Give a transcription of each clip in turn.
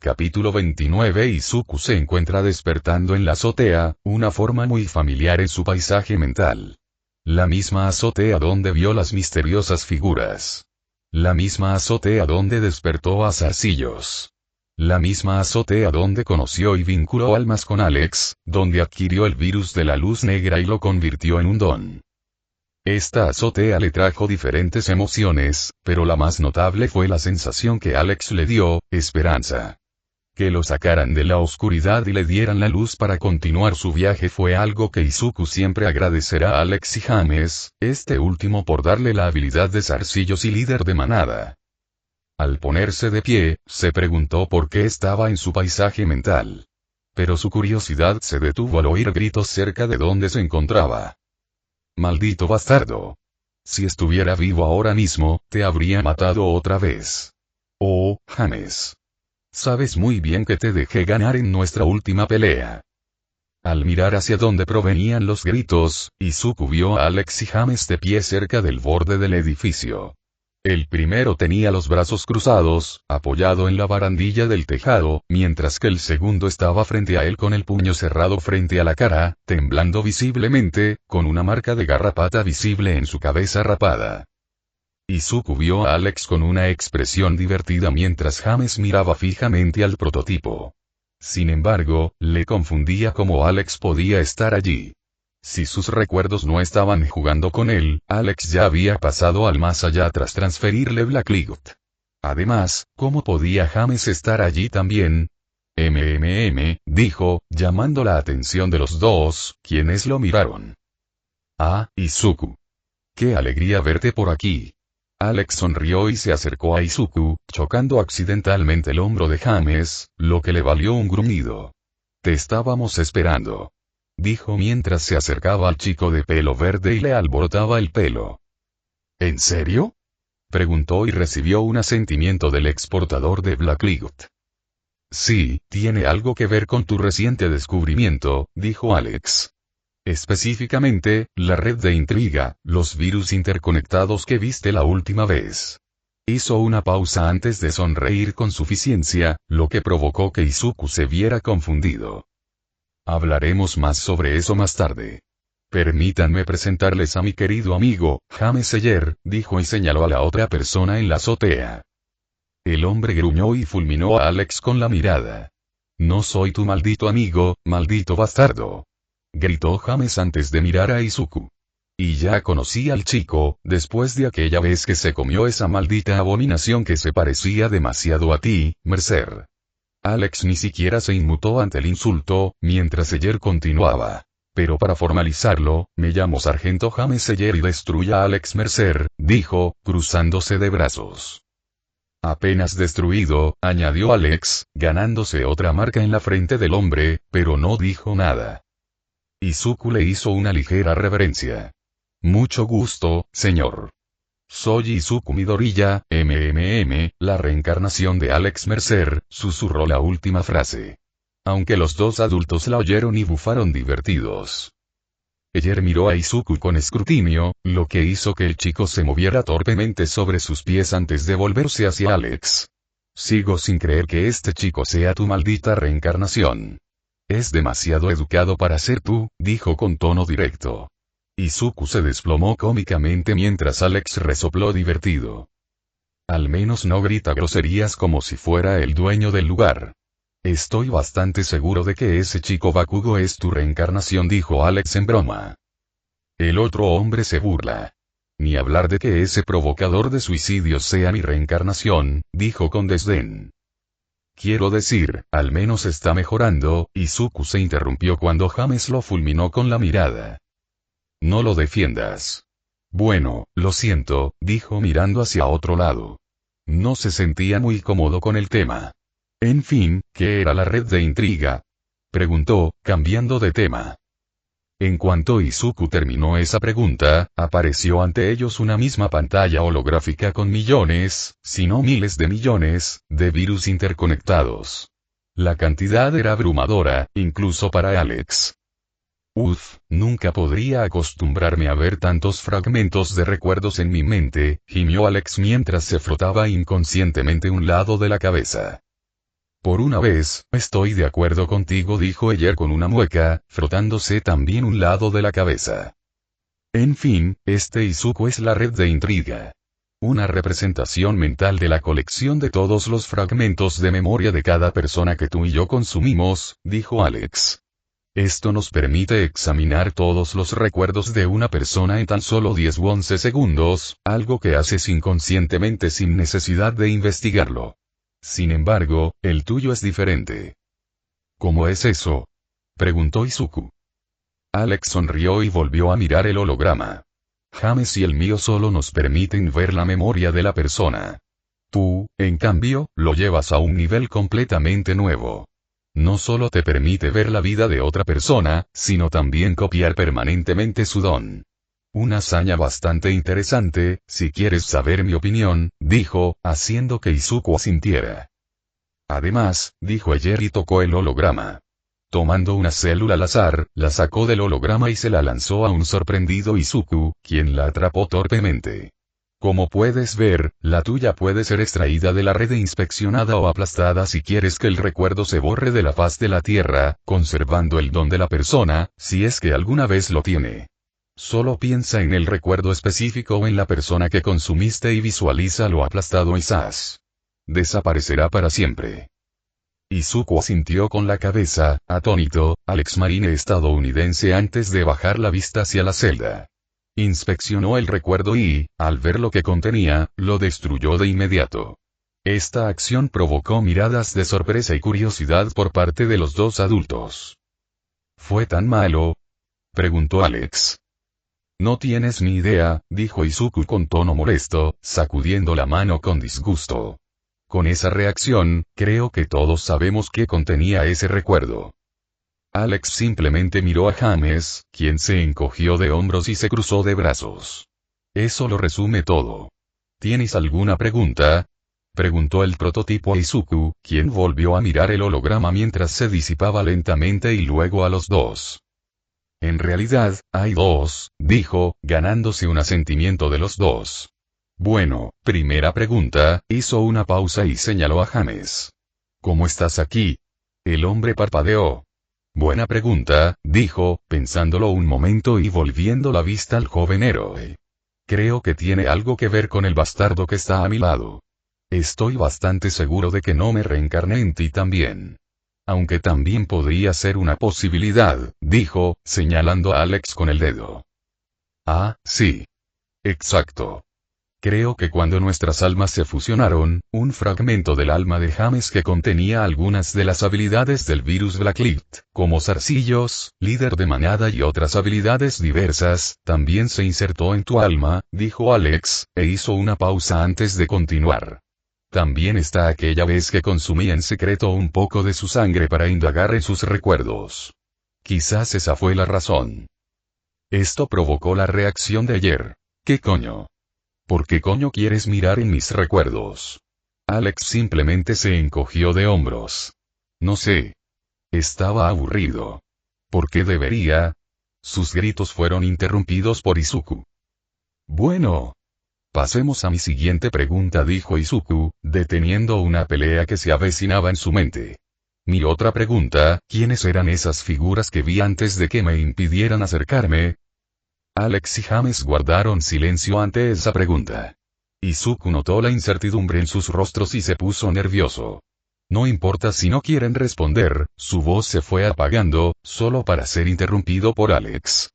Capítulo 29. Izuku se encuentra despertando en la azotea, una forma muy familiar en su paisaje mental. La misma azotea donde vio las misteriosas figuras. La misma azotea donde despertó a zarcillos. La misma azotea donde conoció y vinculó almas con Alex, donde adquirió el virus de la luz negra y lo convirtió en un don. Esta azotea le trajo diferentes emociones, pero la más notable fue la sensación que Alex le dio, esperanza. Que lo sacaran de la oscuridad y le dieran la luz para continuar su viaje fue algo que Izuku siempre agradecerá a Alex y James, este último por darle la habilidad de zarcillos y líder de manada. Al ponerse de pie, se preguntó por qué estaba en su paisaje mental. Pero su curiosidad se detuvo al oír gritos cerca de donde se encontraba. Maldito bastardo. Si estuviera vivo ahora mismo, te habría matado otra vez. Oh, James. Sabes muy bien que te dejé ganar en nuestra última pelea. Al mirar hacia donde provenían los gritos, Izuku vio a Alex y James de pie cerca del borde del edificio. El primero tenía los brazos cruzados, apoyado en la barandilla del tejado, mientras que el segundo estaba frente a él con el puño cerrado frente a la cara, temblando visiblemente, con una marca de garrapata visible en su cabeza rapada. Izuku vio a Alex con una expresión divertida mientras James miraba fijamente al prototipo. Sin embargo, le confundía cómo Alex podía estar allí. Si sus recuerdos no estaban jugando con él, Alex ya había pasado al más allá tras transferirle Blacklight. Además, ¿cómo podía James estar allí también? Dijo, llamando la atención de los dos, quienes lo miraron. Ah, Izuku. ¡Qué alegría verte por aquí! Alex sonrió y se acercó a Izuku, chocando accidentalmente el hombro de James, lo que le valió un gruñido. Te estábamos esperando. Dijo mientras se acercaba al chico de pelo verde y le alborotaba el pelo. ¿En serio? Preguntó y recibió un asentimiento del exportador de Blacklight. Sí, tiene algo que ver con tu reciente descubrimiento, dijo Alex. Específicamente, la red de intriga, los virus interconectados que viste la última vez. Hizo una pausa antes de sonreír con suficiencia, lo que provocó que Izuku se viera confundido. Hablaremos más sobre eso más tarde. Permítanme presentarles a mi querido amigo, James Seller, dijo y señaló a la otra persona en la azotea. El hombre gruñó y fulminó a Alex con la mirada. No soy tu maldito amigo, maldito bastardo. Gritó James antes de mirar a Izuku. Y ya conocí al chico, después de aquella vez que se comió esa maldita abominación que se parecía demasiado a ti, Mercer. Alex ni siquiera se inmutó ante el insulto, mientras Seller continuaba. Pero para formalizarlo, me llamo Sargento James Seller y destruya a Alex Mercer, dijo, cruzándose de brazos. Apenas destruido, añadió Alex, ganándose otra marca en la frente del hombre, pero no dijo nada. Izuku le hizo una ligera reverencia. Mucho gusto, señor. Soy Izuku Midoriya, la reencarnación de Alex Mercer, susurró la última frase. Aunque los dos adultos la oyeron y bufaron divertidos. Seller miró a Izuku con escrutinio, lo que hizo que el chico se moviera torpemente sobre sus pies antes de volverse hacia Alex. Sigo sin creer que este chico sea tu maldita reencarnación. Es demasiado educado para ser tú, dijo con tono directo. Izuku se desplomó cómicamente mientras Alex resopló divertido. Al menos no grita groserías como si fuera el dueño del lugar. Estoy bastante seguro de que ese chico Bakugo es tu reencarnación, dijo Alex en broma. El otro hombre se burla. Ni hablar de que ese provocador de suicidios sea mi reencarnación, dijo con desdén. Quiero decir, al menos está mejorando, Izuku se interrumpió cuando James lo fulminó con la mirada. No lo defiendas. Bueno, lo siento, dijo mirando hacia otro lado. No se sentía muy cómodo con el tema. En fin, ¿qué era la red de intriga? Preguntó, cambiando de tema. En cuanto Izuku terminó esa pregunta, apareció ante ellos una misma pantalla holográfica con millones, si no miles de millones, de virus interconectados. La cantidad era abrumadora, incluso para Alex. Nunca podría acostumbrarme a ver tantos fragmentos de recuerdos en mi mente, gimió Alex mientras se frotaba inconscientemente un lado de la cabeza. Por una vez, estoy de acuerdo contigo, dijo Eyer con una mueca, frotándose también un lado de la cabeza. En fin, este Izuku es la red de intriga. Una representación mental de la colección de todos los fragmentos de memoria de cada persona que tú y yo consumimos, dijo Alex. Esto nos permite examinar todos los recuerdos de una persona en tan solo 10 u 11 segundos, algo que haces inconscientemente sin necesidad de investigarlo. Sin embargo, el tuyo es diferente. ¿Cómo es eso?, preguntó Izuku. Alex sonrió y volvió a mirar el holograma. James y el mío solo nos permiten ver la memoria de la persona. Tú, en cambio, lo llevas a un nivel completamente nuevo. No solo te permite ver la vida de otra persona, sino también copiar permanentemente su don. Una hazaña bastante interesante, si quieres saber mi opinión, dijo, haciendo que Izuku asintiera. Además, dijo Eyer y tocó el holograma. Tomando una célula al azar, la sacó del holograma y se la lanzó a un sorprendido Izuku, quien la atrapó torpemente. Como puedes ver, la tuya puede ser extraída de la red e inspeccionada o aplastada si quieres que el recuerdo se borre de la faz de la Tierra, conservando el don de la persona, si es que alguna vez lo tiene. Solo piensa en el recuerdo específico o en la persona que consumiste y visualiza lo aplastado y ¡zas! Desaparecerá para siempre. Izuku asintió con la cabeza, atónito, al exmarine estadounidense antes de bajar la vista hacia la celda. Inspeccionó el recuerdo y, al ver lo que contenía, lo destruyó de inmediato. Esta acción provocó miradas de sorpresa y curiosidad por parte de los dos adultos. ¿Fue tan malo?, preguntó Alex. No tienes ni idea, dijo Izuku con tono molesto, sacudiendo la mano con disgusto. Con esa reacción, creo que todos sabemos qué contenía ese recuerdo. Alex simplemente miró a James, quien se encogió de hombros y se cruzó de brazos. Eso lo resume todo. ¿Tienes alguna pregunta?, preguntó el prototipo a Izuku, quien volvió a mirar el holograma mientras se disipaba lentamente y luego a los dos. En realidad, hay dos, dijo, ganándose un asentimiento de los dos. Bueno, primera pregunta, hizo una pausa y señaló a James. ¿Cómo estás aquí? El hombre parpadeó. Buena pregunta, dijo, pensándolo un momento y volviendo la vista al joven héroe. Creo que tiene algo que ver con el bastardo que está a mi lado. Estoy bastante seguro de que no me reencarné en ti también. Aunque también podría ser una posibilidad, dijo, señalando a Alex con el dedo. Ah, sí. Exacto. Creo que cuando nuestras almas se fusionaron, un fragmento del alma de James que contenía algunas de las habilidades del virus Blacklight, como zarcillos, líder de manada y otras habilidades diversas, también se insertó en tu alma, dijo Alex, e hizo una pausa antes de continuar. También está aquella vez que consumí en secreto un poco de su sangre para indagar en sus recuerdos. Quizás esa fue la razón. Esto provocó la reacción de ayer. ¿Qué coño? ¿Por qué coño quieres mirar en mis recuerdos? Alex simplemente se encogió de hombros. No sé. Estaba aburrido. ¿Por qué debería? Sus gritos fueron interrumpidos por Izuku. Bueno. Pasemos a mi siguiente pregunta, dijo Izuku, deteniendo una pelea que se avecinaba en su mente. Mi otra pregunta, ¿quiénes eran esas figuras que vi antes de que me impidieran acercarme? Alex y James guardaron silencio ante esa pregunta. Izuku notó la incertidumbre en sus rostros y se puso nervioso. No importa si no quieren responder, su voz se fue apagando, solo para ser interrumpido por Alex.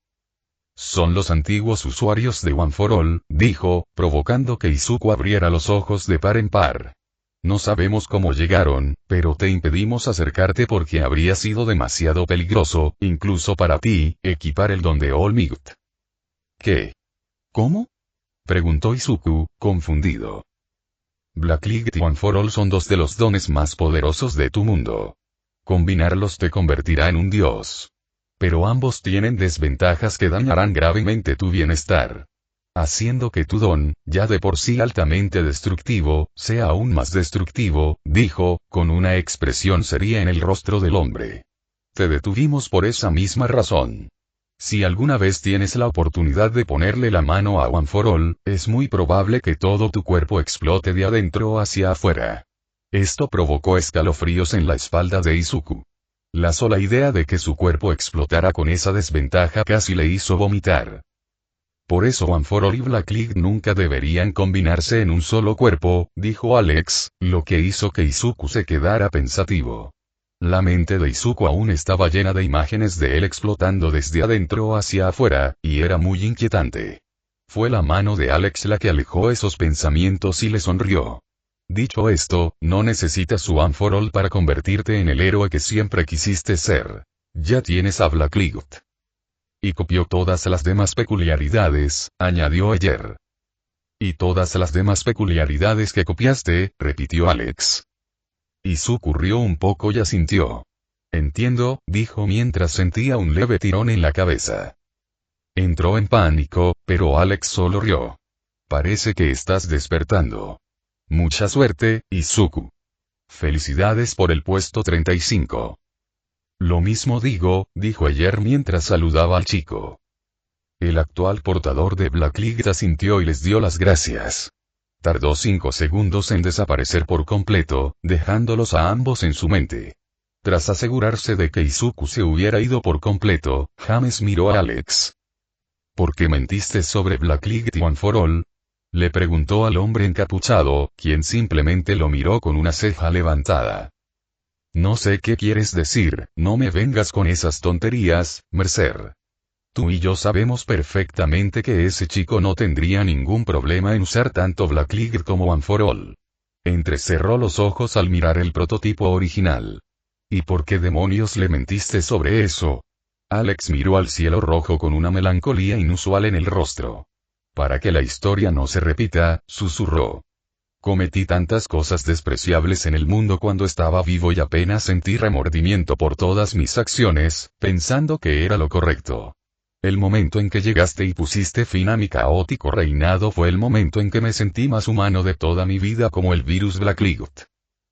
Son los antiguos usuarios de One for All, dijo, provocando que Izuku abriera los ojos de par en par. No sabemos cómo llegaron, pero te impedimos acercarte porque habría sido demasiado peligroso, incluso para ti, equipar el don de All Might. ¿Qué? ¿Cómo? Preguntó Izuku, confundido. Blacklight y One for All son dos de los dones más poderosos de tu mundo. Combinarlos te convertirá en un dios. Pero ambos tienen desventajas que dañarán gravemente tu bienestar. Haciendo que tu don, ya de por sí altamente destructivo, sea aún más destructivo, dijo, con una expresión seria en el rostro del hombre. Te detuvimos por esa misma razón. Si alguna vez tienes la oportunidad de ponerle la mano a One for All, es muy probable que todo tu cuerpo explote de adentro hacia afuera. Esto provocó escalofríos en la espalda de Izuku. La sola idea de que su cuerpo explotara con esa desventaja casi le hizo vomitar. Por eso One for All y Black League nunca deberían combinarse en un solo cuerpo, dijo Alex, lo que hizo que Izuku se quedara pensativo. La mente de Izuku aún estaba llena de imágenes de él explotando desde adentro hacia afuera, y era muy inquietante. Fue la mano de Alex la que alejó esos pensamientos y le sonrió. Dicho esto, no necesitas One for All para convertirte en el héroe que siempre quisiste ser. Ya tienes a Black League. Y copió todas las demás peculiaridades, añadió ayer. Y todas las demás peculiaridades que copiaste, repitió Alex. Izuku rió un poco y asintió. Entiendo, dijo mientras sentía un leve tirón en la cabeza. Entró en pánico, pero Alex solo rió. Parece que estás despertando. Mucha suerte, Izuku. Felicidades por el puesto 35. Lo mismo digo, dijo ayer mientras saludaba al chico. El actual portador de Black League asintió y les dio las gracias. Tardó 5 segundos en desaparecer por completo, dejándolos a ambos en su mente. Tras asegurarse de que Izuku se hubiera ido por completo, James miró a Alex. ¿Por qué mentiste sobre Black League y One for All? Le preguntó al hombre encapuchado, quien simplemente lo miró con una ceja levantada. No sé qué quieres decir, no me vengas con esas tonterías, Mercer. Tú y yo sabemos perfectamente que ese chico no tendría ningún problema en usar tanto Black League como One for All. Entrecerró los ojos al mirar el prototipo original. ¿Y por qué demonios le mentiste sobre eso? Alex miró al cielo rojo con una melancolía inusual en el rostro. Para que la historia no se repita, susurró. Cometí tantas cosas despreciables en el mundo cuando estaba vivo y apenas sentí remordimiento por todas mis acciones, pensando que era lo correcto. El momento en que llegaste y pusiste fin a mi caótico reinado fue el momento en que me sentí más humano de toda mi vida como el virus Black League.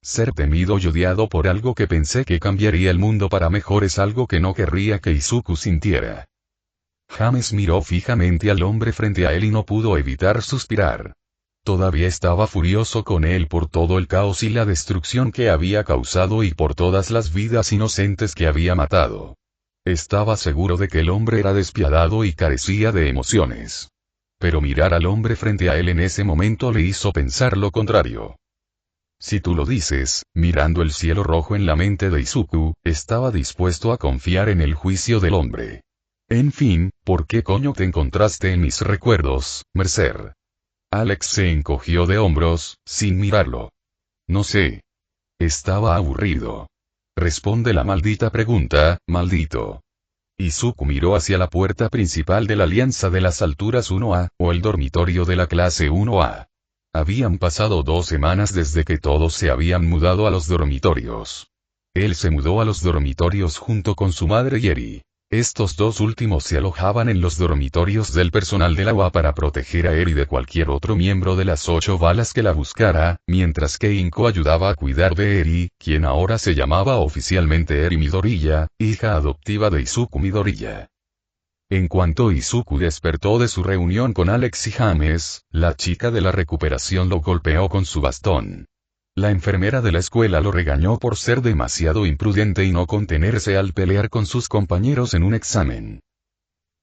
Ser temido y odiado por algo que pensé que cambiaría el mundo para mejor es algo que no querría que Izuku sintiera. James miró fijamente al hombre frente a él y no pudo evitar suspirar. Todavía estaba furioso con él por todo el caos y la destrucción que había causado y por todas las vidas inocentes que había matado. Estaba seguro de que el hombre era despiadado y carecía de emociones. Pero mirar al hombre frente a él en ese momento le hizo pensar lo contrario. Si tú lo dices, mirando el cielo rojo en la mente de Izuku, estaba dispuesto a confiar en el juicio del hombre. En fin, ¿por qué coño te encontraste en mis recuerdos, Mercer? Alex se encogió de hombros, sin mirarlo. No sé. Estaba aburrido. Responde la maldita pregunta, maldito. Izuku miró hacia la puerta principal de la Alianza de las Alturas 1A, o el dormitorio de la clase 1A. Habían pasado 2 semanas desde que todos se habían mudado a los dormitorios. Él se mudó a los dormitorios junto con su madre Yeri. Estos dos últimos se alojaban en los dormitorios del personal de la UA para proteger a Eri de cualquier otro miembro de las 8 balas que la buscara, mientras que Inko ayudaba a cuidar de Eri, quien ahora se llamaba oficialmente Eri Midoriya, hija adoptiva de Izuku Midoriya. En cuanto Izuku despertó de su reunión con Alex y James, la chica de la recuperación lo golpeó con su bastón. La enfermera de la escuela lo regañó por ser demasiado imprudente y no contenerse al pelear con sus compañeros en un examen.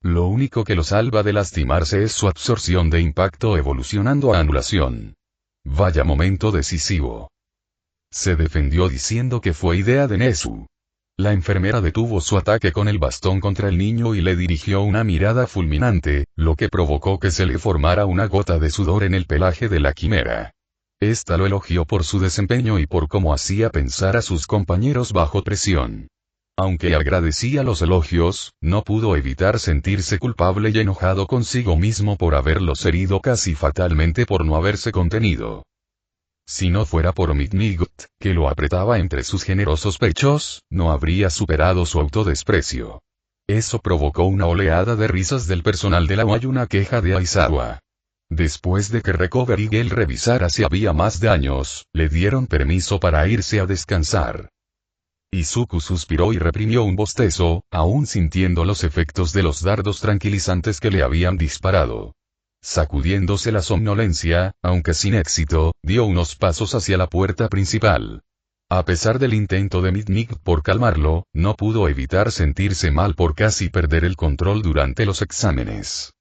Lo único que lo salva de lastimarse es su absorción de impacto evolucionando a anulación. Vaya momento decisivo. Se defendió diciendo que fue idea de Nezu. La enfermera detuvo su ataque con el bastón contra el niño y le dirigió una mirada fulminante, lo que provocó que se le formara una gota de sudor en el pelaje de la quimera. Esta lo elogió por su desempeño y por cómo hacía pensar a sus compañeros bajo presión. Aunque agradecía los elogios, no pudo evitar sentirse culpable y enojado consigo mismo por haberlos herido casi fatalmente por no haberse contenido. Si no fuera por Midnight, que lo apretaba entre sus generosos pechos, no habría superado su autodesprecio. Eso provocó una oleada de risas del personal de la UA y una queja de Aizawa. Después de que Recovery Girl revisara si había más daños, le dieron permiso para irse a descansar. Izuku suspiró y reprimió un bostezo, aún sintiendo los efectos de los dardos tranquilizantes que le habían disparado. Sacudiéndose la somnolencia, aunque sin éxito, dio unos pasos hacia la puerta principal. A pesar del intento de Mitnick por calmarlo, no pudo evitar sentirse mal por casi perder el control durante los exámenes.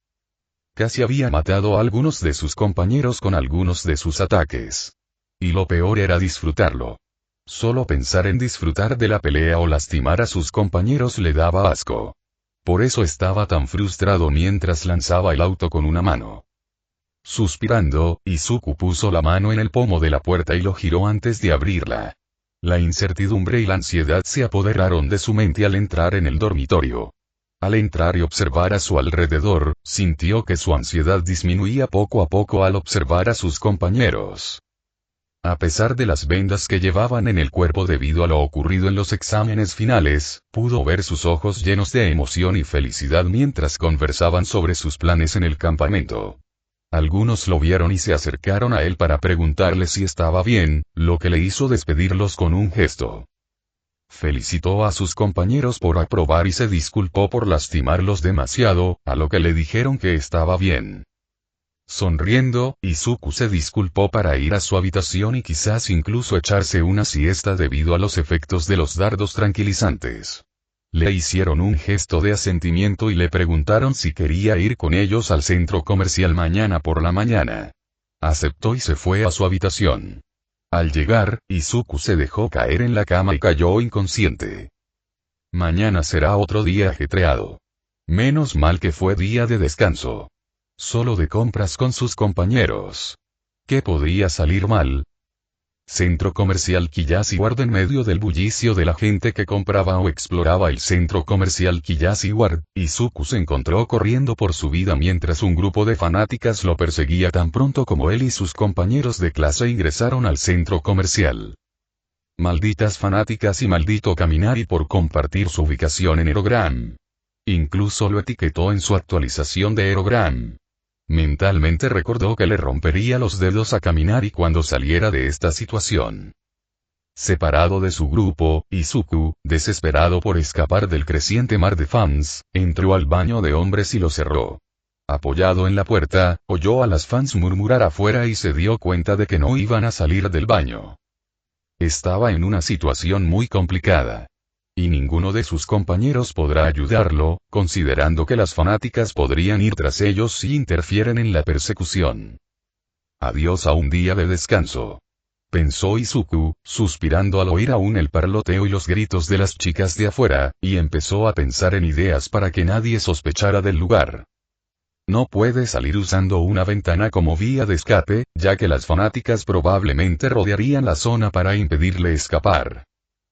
Casi había matado a algunos de sus compañeros con algunos de sus ataques. Y lo peor era disfrutarlo. Solo pensar en disfrutar de la pelea o lastimar a sus compañeros le daba asco. Por eso estaba tan frustrado mientras lanzaba el auto con una mano. Suspirando, Izuku puso la mano en el pomo de la puerta y lo giró antes de abrirla. La incertidumbre y la ansiedad se apoderaron de su mente al entrar en el dormitorio. Al entrar y observar a su alrededor, sintió que su ansiedad disminuía poco a poco al observar a sus compañeros. A pesar de las vendas que llevaban en el cuerpo debido a lo ocurrido en los exámenes finales, pudo ver sus ojos llenos de emoción y felicidad mientras conversaban sobre sus planes en el campamento. Algunos lo vieron y se acercaron a él para preguntarle si estaba bien, lo que le hizo despedirlos con un gesto. Felicitó a sus compañeros por aprobar y se disculpó por lastimarlos demasiado, a lo que le dijeron que estaba bien. Sonriendo, Izuku se disculpó para ir a su habitación y quizás incluso echarse una siesta debido a los efectos de los dardos tranquilizantes. Le hicieron un gesto de asentimiento y le preguntaron si quería ir con ellos al centro comercial mañana por la mañana. Aceptó y se fue a su habitación. Al llegar, Izuku se dejó caer en la cama y cayó inconsciente. Mañana será otro día ajetreado. Menos mal que fue día de descanso. Solo de compras con sus compañeros. ¿Qué podría salir mal? Centro comercial Kiyashiward. En medio del bullicio de la gente que compraba o exploraba el centro comercial Kiyashiward, Izuku se encontró corriendo por su vida mientras un grupo de fanáticas lo perseguía tan pronto como él y sus compañeros de clase ingresaron al centro comercial. Malditas fanáticas y maldito Kaminari por compartir su ubicación en Herogram. Incluso lo etiquetó en su actualización de Herogram. Mentalmente recordó que le rompería los dedos a Kaminari cuando saliera de esta situación. Separado de su grupo, Izuku, desesperado por escapar del creciente mar de fans, entró al baño de hombres y lo cerró. Apoyado en la puerta, oyó a las fans murmurar afuera y se dio cuenta de que no iban a salir del baño. Estaba en una situación muy complicada. Y ninguno de sus compañeros podrá ayudarlo, considerando que las fanáticas podrían ir tras ellos si interfieren en la persecución. Adiós a un día de descanso. Pensó Izuku, suspirando al oír aún el parloteo y los gritos de las chicas de afuera, y empezó a pensar en ideas para que nadie sospechara del lugar. No puede salir usando una ventana como vía de escape, ya que las fanáticas probablemente rodearían la zona para impedirle escapar.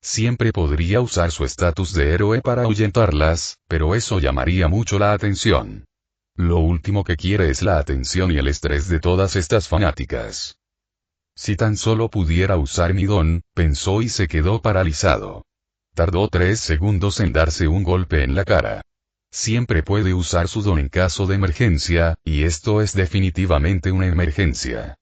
Siempre podría usar su estatus de héroe para ahuyentarlas, pero eso llamaría mucho la atención. Lo último que quiere es la atención y el estrés de todas estas fanáticas. Si tan solo pudiera usar mi don, pensó y se quedó paralizado. Tardó 3 segundos en darse un golpe en la cara. Siempre puede usar su don en caso de emergencia, y esto es definitivamente una emergencia.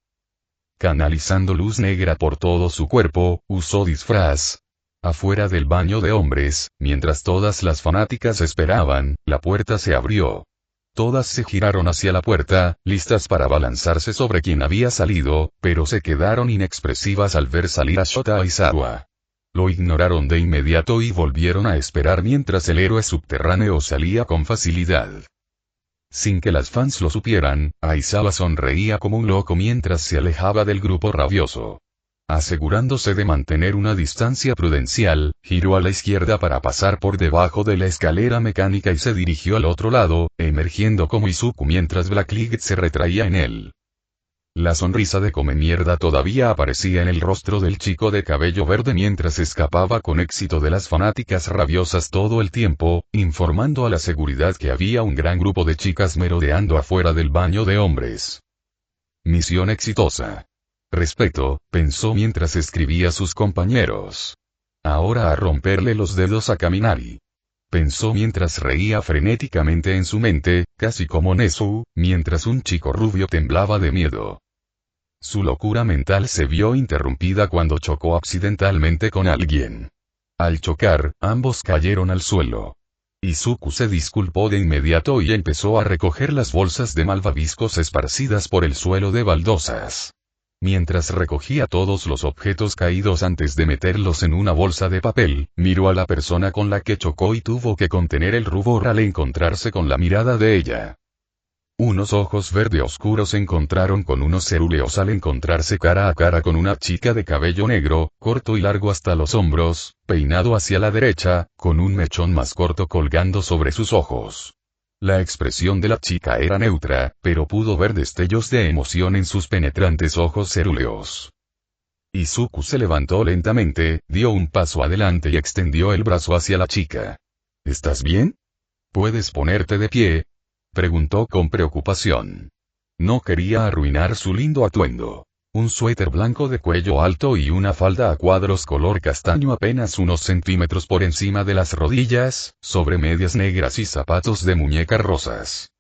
Canalizando luz negra por todo su cuerpo, usó disfraz. Afuera del baño de hombres, mientras todas las fanáticas esperaban, la puerta se abrió. Todas se giraron hacia la puerta, listas para abalanzarse sobre quien había salido, pero se quedaron inexpresivas al ver salir a Shota Aizawa. Lo ignoraron de inmediato y volvieron a esperar mientras el héroe subterráneo salía con facilidad. Sin que las fans lo supieran, Aizawa sonreía como un loco mientras se alejaba del grupo rabioso. Asegurándose de mantener una distancia prudencial, giró a la izquierda para pasar por debajo de la escalera mecánica y se dirigió al otro lado, emergiendo como Izuku mientras Blacklight se retraía en él. La sonrisa de come mierda todavía aparecía en el rostro del chico de cabello verde mientras escapaba con éxito de las fanáticas rabiosas todo el tiempo, informando a la seguridad que había un gran grupo de chicas merodeando afuera del baño de hombres. Misión exitosa. Respeto, pensó mientras escribía a sus compañeros. Ahora a romperle los dedos a Kaminari. Pensó mientras reía frenéticamente en su mente, casi como Nezu, mientras un chico rubio temblaba de miedo. Su locura mental se vio interrumpida cuando chocó accidentalmente con alguien. Al chocar, ambos cayeron al suelo. Izuku se disculpó de inmediato y empezó a recoger las bolsas de malvaviscos esparcidas por el suelo de baldosas. Mientras recogía todos los objetos caídos antes de meterlos en una bolsa de papel, miró a la persona con la que chocó y tuvo que contener el rubor al encontrarse con la mirada de ella. Unos ojos verde oscuros se encontraron con unos cerúleos al encontrarse cara a cara con una chica de cabello negro, corto y largo hasta los hombros, peinado hacia la derecha, con un mechón más corto colgando sobre sus ojos. La expresión de la chica era neutra, pero pudo ver destellos de emoción en sus penetrantes ojos cerúleos. Izuku se levantó lentamente, dio un paso adelante y extendió el brazo hacia la chica. ¿Estás bien? ¿Puedes ponerte de pie?, preguntó con preocupación. No quería arruinar su lindo atuendo. Un suéter blanco de cuello alto y una falda a cuadros color castaño apenas unos centímetros por encima de las rodillas, sobre medias negras y zapatos de muñecas rosas.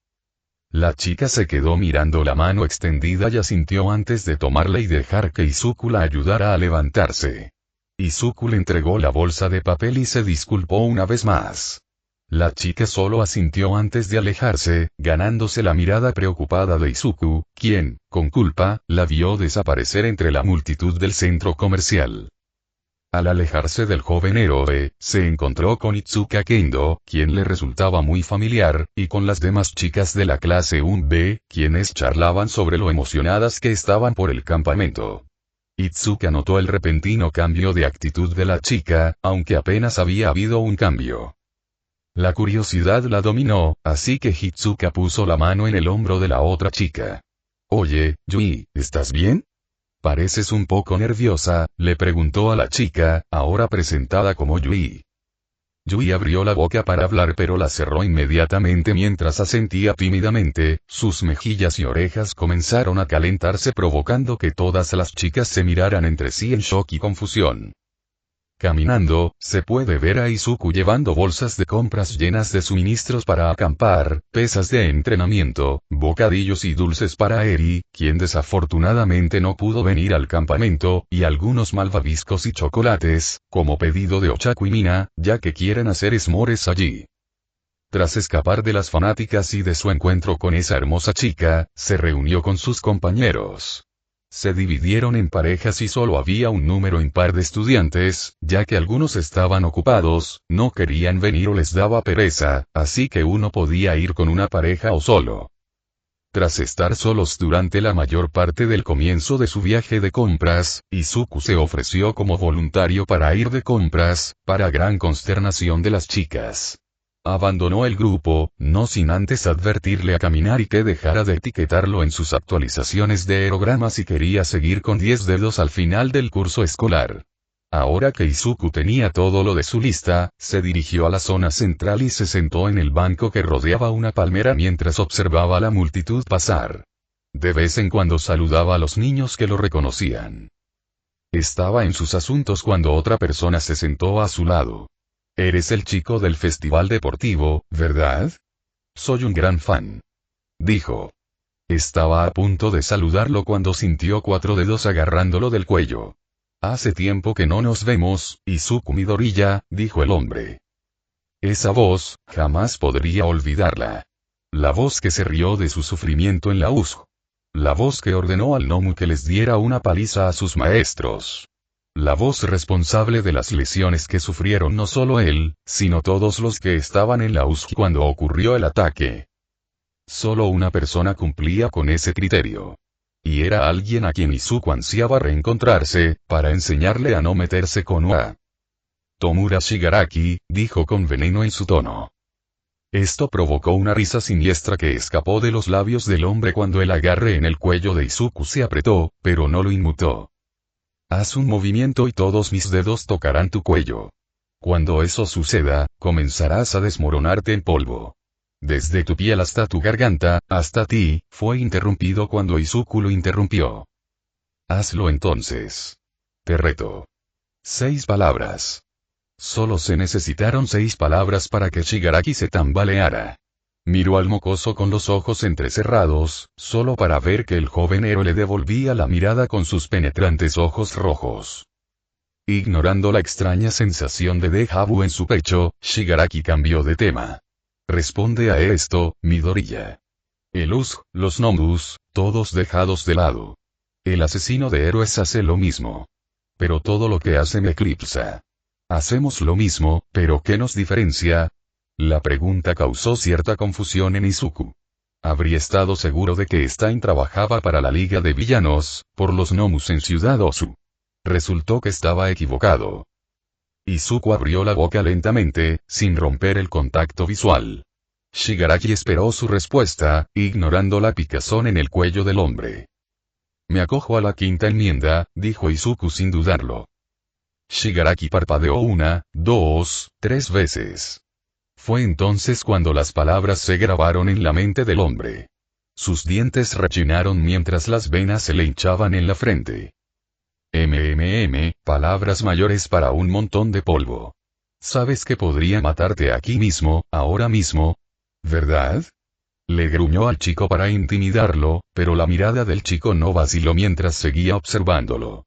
La chica se quedó mirando la mano extendida y asintió antes de tomarla y dejar que Izuku la ayudara a levantarse. Izuku le entregó la bolsa de papel y se disculpó una vez más. La chica solo asintió antes de alejarse, ganándose la mirada preocupada de Izuku, quien, con culpa, la vio desaparecer entre la multitud del centro comercial. Al alejarse del joven héroe, se encontró con Itsuka Kendo, quien le resultaba muy familiar, y con las demás chicas de la clase 1B, quienes charlaban sobre lo emocionadas que estaban por el campamento. Itsuka notó el repentino cambio de actitud de la chica, aunque apenas había habido un cambio. La curiosidad la dominó, así que Itsuka puso la mano en el hombro de la otra chica. Oye, Yui, ¿estás bien? Pareces un poco nerviosa, le preguntó a la chica, ahora presentada como Yui. Yui abrió la boca para hablar pero la cerró inmediatamente mientras asentía tímidamente, sus mejillas y orejas comenzaron a calentarse provocando que todas las chicas se miraran entre sí en shock y confusión. Caminando, se puede ver a Izuku llevando bolsas de compras llenas de suministros para acampar, pesas de entrenamiento, bocadillos y dulces para Eri, quien desafortunadamente no pudo venir al campamento, y algunos malvaviscos y chocolates, como pedido de Ochaku y Mina, ya que quieren hacer s'mores allí. Tras escapar de las fanáticas y de su encuentro con esa hermosa chica, se reunió con sus compañeros. Se dividieron en parejas y solo había un número impar de estudiantes, ya que algunos estaban ocupados, no querían venir o les daba pereza, así que uno podía ir con una pareja o solo. Tras estar solos durante la mayor parte del comienzo de su viaje de compras, Izuku se ofreció como voluntario para ir de compras, para gran consternación de las chicas. Abandonó el grupo, no sin antes advertirle a Caminar y que dejara de etiquetarlo en sus actualizaciones de aerogramas si quería seguir con 10 dedos al final del curso escolar. Ahora que Izuku tenía todo lo de su lista, se dirigió a la zona central y se sentó en el banco que rodeaba una palmera mientras observaba a la multitud pasar. De vez en cuando saludaba a los niños que lo reconocían. Estaba en sus asuntos cuando otra persona se sentó a su lado. Eres el chico del festival deportivo, ¿verdad? Soy un gran fan. Dijo. Estaba a punto de saludarlo cuando sintió 4 dedos agarrándolo del cuello. Hace tiempo que no nos vemos, Izuku Midoriya, dijo el hombre. Esa voz, jamás podría olvidarla. La voz que se rió de su sufrimiento en la USJ. La voz que ordenó al Nomu que les diera una paliza a sus maestros. La voz responsable de las lesiones que sufrieron no solo él, sino todos los que estaban en la USJ cuando ocurrió el ataque. Solo una persona cumplía con ese criterio. Y era alguien a quien Izuku ansiaba reencontrarse, para enseñarle a no meterse con Ua. Tomura Shigaraki, dijo con veneno en su tono. Esto provocó una risa siniestra que escapó de los labios del hombre cuando el agarre en el cuello de Izuku se apretó, pero no lo inmutó. Haz un movimiento y todos mis dedos tocarán tu cuello. Cuando eso suceda, comenzarás a desmoronarte en polvo. Desde tu piel hasta tu garganta, hasta ti, fue interrumpido cuando Izuku lo interrumpió. Hazlo entonces. Te reto. 6 palabras. Solo se necesitaron 6 palabras para que Shigaraki se tambaleara. Miró al mocoso con los ojos entrecerrados, solo para ver que el joven héroe le devolvía la mirada con sus penetrantes ojos rojos. Ignorando la extraña sensación de déjà vu en su pecho, Shigaraki cambió de tema. Responde a esto, Midoriya. El Usk, los Nomus, todos dejados de lado. El asesino de héroes hace lo mismo. Pero todo lo que hace me eclipsa. Hacemos lo mismo, pero ¿qué nos diferencia? La pregunta causó cierta confusión en Izuku. Habría estado seguro de que Stein trabajaba para la Liga de Villanos, por los Nomus en Ciudad Osu. Resultó que estaba equivocado. Izuku abrió la boca lentamente, sin romper el contacto visual. Shigaraki esperó su respuesta, ignorando la picazón en el cuello del hombre. Me acojo a la quinta enmienda, dijo Izuku sin dudarlo. Shigaraki parpadeó 1, 2, 3 veces. Fue entonces cuando las palabras se grabaron en la mente del hombre. Sus dientes rechinaron mientras las venas se le hinchaban en la frente. Palabras mayores para un montón de polvo. ¿Sabes que podría matarte aquí mismo, ahora mismo? ¿Verdad? Le gruñó al chico para intimidarlo, pero la mirada del chico no vaciló mientras seguía observándolo.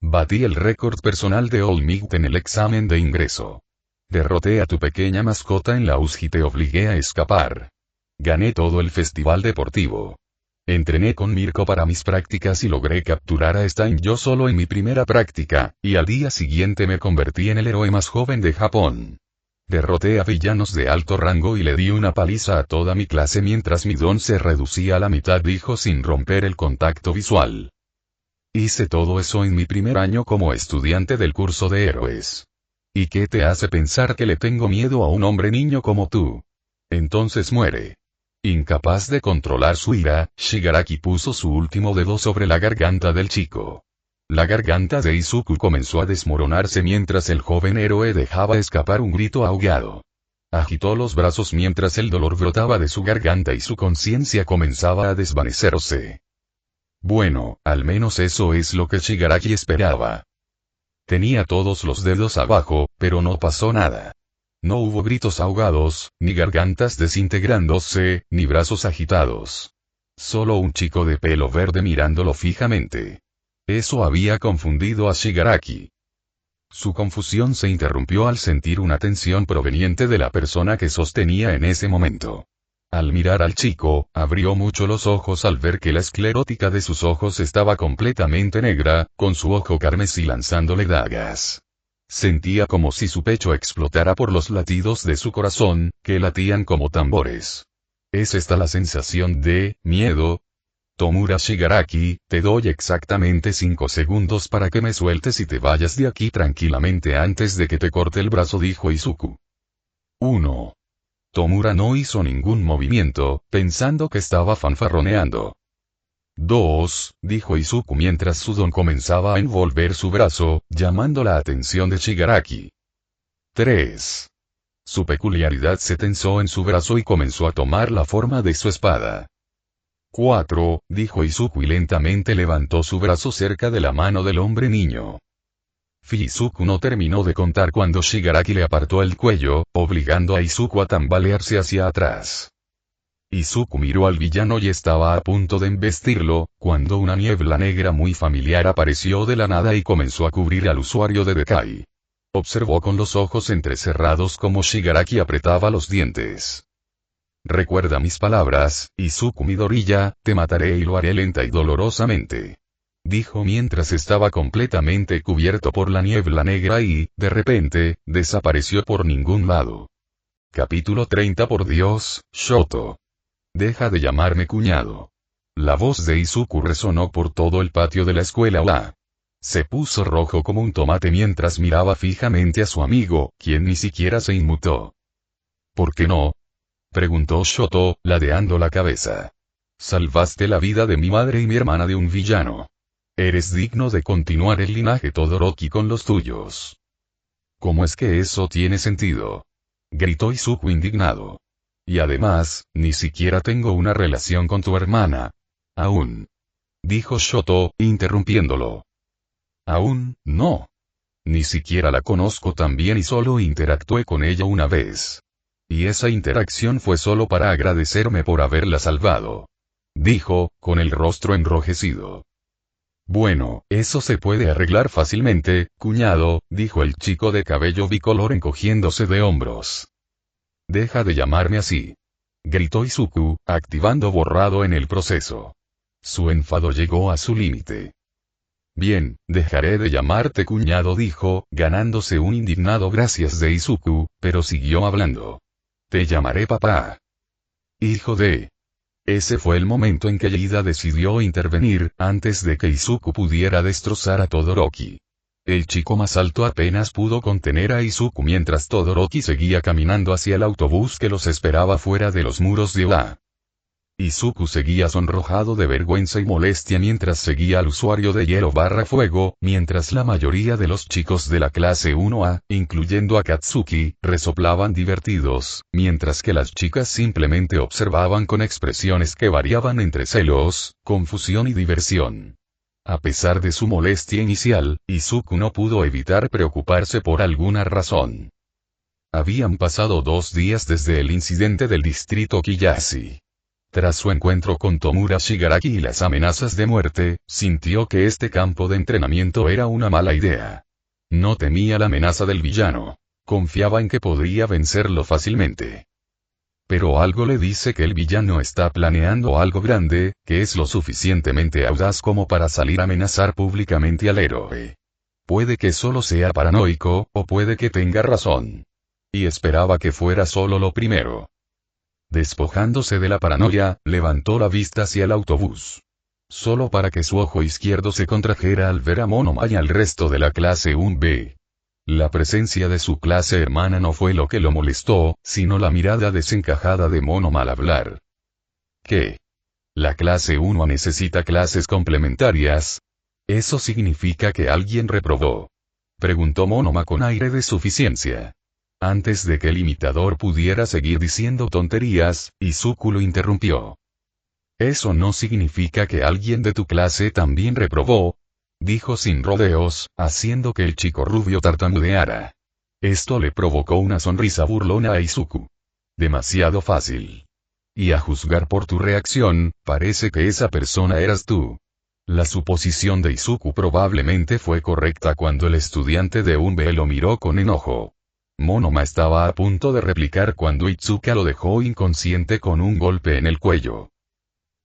Batí el récord personal de All Might en el examen de ingreso. Derroté a tu pequeña mascota en la USG y te obligué a escapar. Gané todo el festival deportivo. Entrené con Mirko para mis prácticas y logré capturar a Stein yo solo en mi primera práctica, y al día siguiente me convertí en el héroe más joven de Japón. Derroté a villanos de alto rango y le di una paliza a toda mi clase mientras mi don se reducía a la mitad, dijo sin romper el contacto visual. Hice todo eso en mi primer año como estudiante del curso de héroes. ¿Y qué te hace pensar que le tengo miedo a un hombre niño como tú? Entonces muere. Incapaz de controlar su ira, Shigaraki puso su último dedo sobre la garganta del chico. La garganta de Izuku comenzó a desmoronarse mientras el joven héroe dejaba escapar un grito ahogado. Agitó los brazos mientras el dolor brotaba de su garganta y su conciencia comenzaba a desvanecerse. Bueno, al menos eso es lo que Shigaraki esperaba. Tenía todos los dedos abajo, pero no pasó nada. No hubo gritos ahogados, ni gargantas desintegrándose, ni brazos agitados. Solo un chico de pelo verde mirándolo fijamente. Eso había confundido a Shigaraki. Su confusión se interrumpió al sentir una tensión proveniente de la persona que sostenía en ese momento. Al mirar al chico, abrió mucho los ojos al ver que la esclerótica de sus ojos estaba completamente negra, con su ojo carmesí lanzándole dagas. Sentía como si su pecho explotara por los latidos de su corazón, que latían como tambores. ¿Es esta la sensación de miedo? Tomura Shigaraki, te doy exactamente 5 segundos para que me sueltes y te vayas de aquí tranquilamente antes de que te corte el brazo, dijo Izuku. 1. Tomura no hizo ningún movimiento, pensando que estaba fanfarroneando. 2, dijo Izuku mientras su don comenzaba a envolver su brazo, llamando la atención de Shigaraki. 3. Su peculiaridad se tensó en su brazo y comenzó a tomar la forma de su espada. 4, dijo Izuku y lentamente levantó su brazo cerca de la mano del hombre niño. Izuku no terminó de contar cuando Shigaraki le apartó el cuello, obligando a Izuku a tambalearse hacia atrás. Izuku miró al villano y estaba a punto de embestirlo, cuando una niebla negra muy familiar apareció de la nada y comenzó a cubrir al usuario de Dekai. Observó con los ojos entrecerrados cómo Shigaraki apretaba los dientes. Recuerda mis palabras, Izuku Midoriya, te mataré y lo haré lenta y dolorosamente. Dijo mientras estaba completamente cubierto por la niebla negra y, de repente, desapareció por ningún lado. Capítulo 30. Por Dios, Shoto. Deja de llamarme cuñado. La voz de Izuku resonó por todo el patio de la escuela. Se puso rojo como un tomate mientras miraba fijamente a su amigo, quien ni siquiera se inmutó. ¿Por qué no? Preguntó Shoto, ladeando la cabeza. Salvaste la vida de mi madre y mi hermana de un villano. Eres digno de continuar el linaje Todoroki con los tuyos. ¿Cómo es que eso tiene sentido? Gritó Izuku indignado. Y además, ni siquiera tengo una relación con tu hermana. Aún. Dijo Shoto, interrumpiéndolo. Aún, no. Ni siquiera la conozco tan bien y solo interactué con ella una vez. Y esa interacción fue solo para agradecerme por haberla salvado. Dijo, con el rostro enrojecido. Bueno, eso se puede arreglar fácilmente, cuñado, dijo el chico de cabello bicolor encogiéndose de hombros. Deja de llamarme así, gritó Izuku, activando borrado en el proceso. Su enfado llegó a su límite. Bien, dejaré de llamarte cuñado, dijo, ganándose un indignado gracias de Izuku, pero siguió hablando. Te llamaré papá. Hijo de... Ese fue el momento en que Iida decidió intervenir, antes de que Izuku pudiera destrozar a Todoroki. El chico más alto apenas pudo contener a Izuku mientras Todoroki seguía caminando hacia el autobús que los esperaba fuera de los muros de Oa. Izuku seguía sonrojado de vergüenza y molestia mientras seguía al usuario de hielo barra fuego, mientras la mayoría de los chicos de la clase 1A, incluyendo a Katsuki, resoplaban divertidos, mientras que las chicas simplemente observaban con expresiones que variaban entre celos, confusión y diversión. A pesar de su molestia inicial, Izuku no pudo evitar preocuparse por alguna razón. Habían pasado 2 días desde el incidente del distrito Kiyashi. Tras su encuentro con Tomura Shigaraki y las amenazas de muerte, sintió que este campo de entrenamiento era una mala idea. No temía la amenaza del villano. Confiaba en que podría vencerlo fácilmente. Pero algo le dice que el villano está planeando algo grande, que es lo suficientemente audaz como para salir a amenazar públicamente al héroe. Puede que solo sea paranoico, o puede que tenga razón. Y esperaba que fuera solo lo primero. Despojándose de la paranoia, levantó la vista hacia el autobús. Solo para que su ojo izquierdo se contrajera al ver a Monoma y al resto de la clase 1B. La presencia de su clase hermana no fue lo que lo molestó, sino la mirada desencajada de Monoma al hablar. ¿Qué? ¿La clase 1A necesita clases complementarias? ¿Eso significa que alguien reprobó? Preguntó Monoma con aire de suficiencia. Antes de que el imitador pudiera seguir diciendo tonterías, Izuku lo interrumpió. «Eso no significa que alguien de tu clase también reprobó», dijo sin rodeos, haciendo que el chico rubio tartamudeara. Esto le provocó una sonrisa burlona a Izuku. «Demasiado fácil. Y a juzgar por tu reacción, parece que esa persona eras tú». La suposición de Izuku probablemente fue correcta cuando el estudiante de 1B lo miró con enojo. Monoma estaba a punto de replicar cuando Itsuka lo dejó inconsciente con un golpe en el cuello.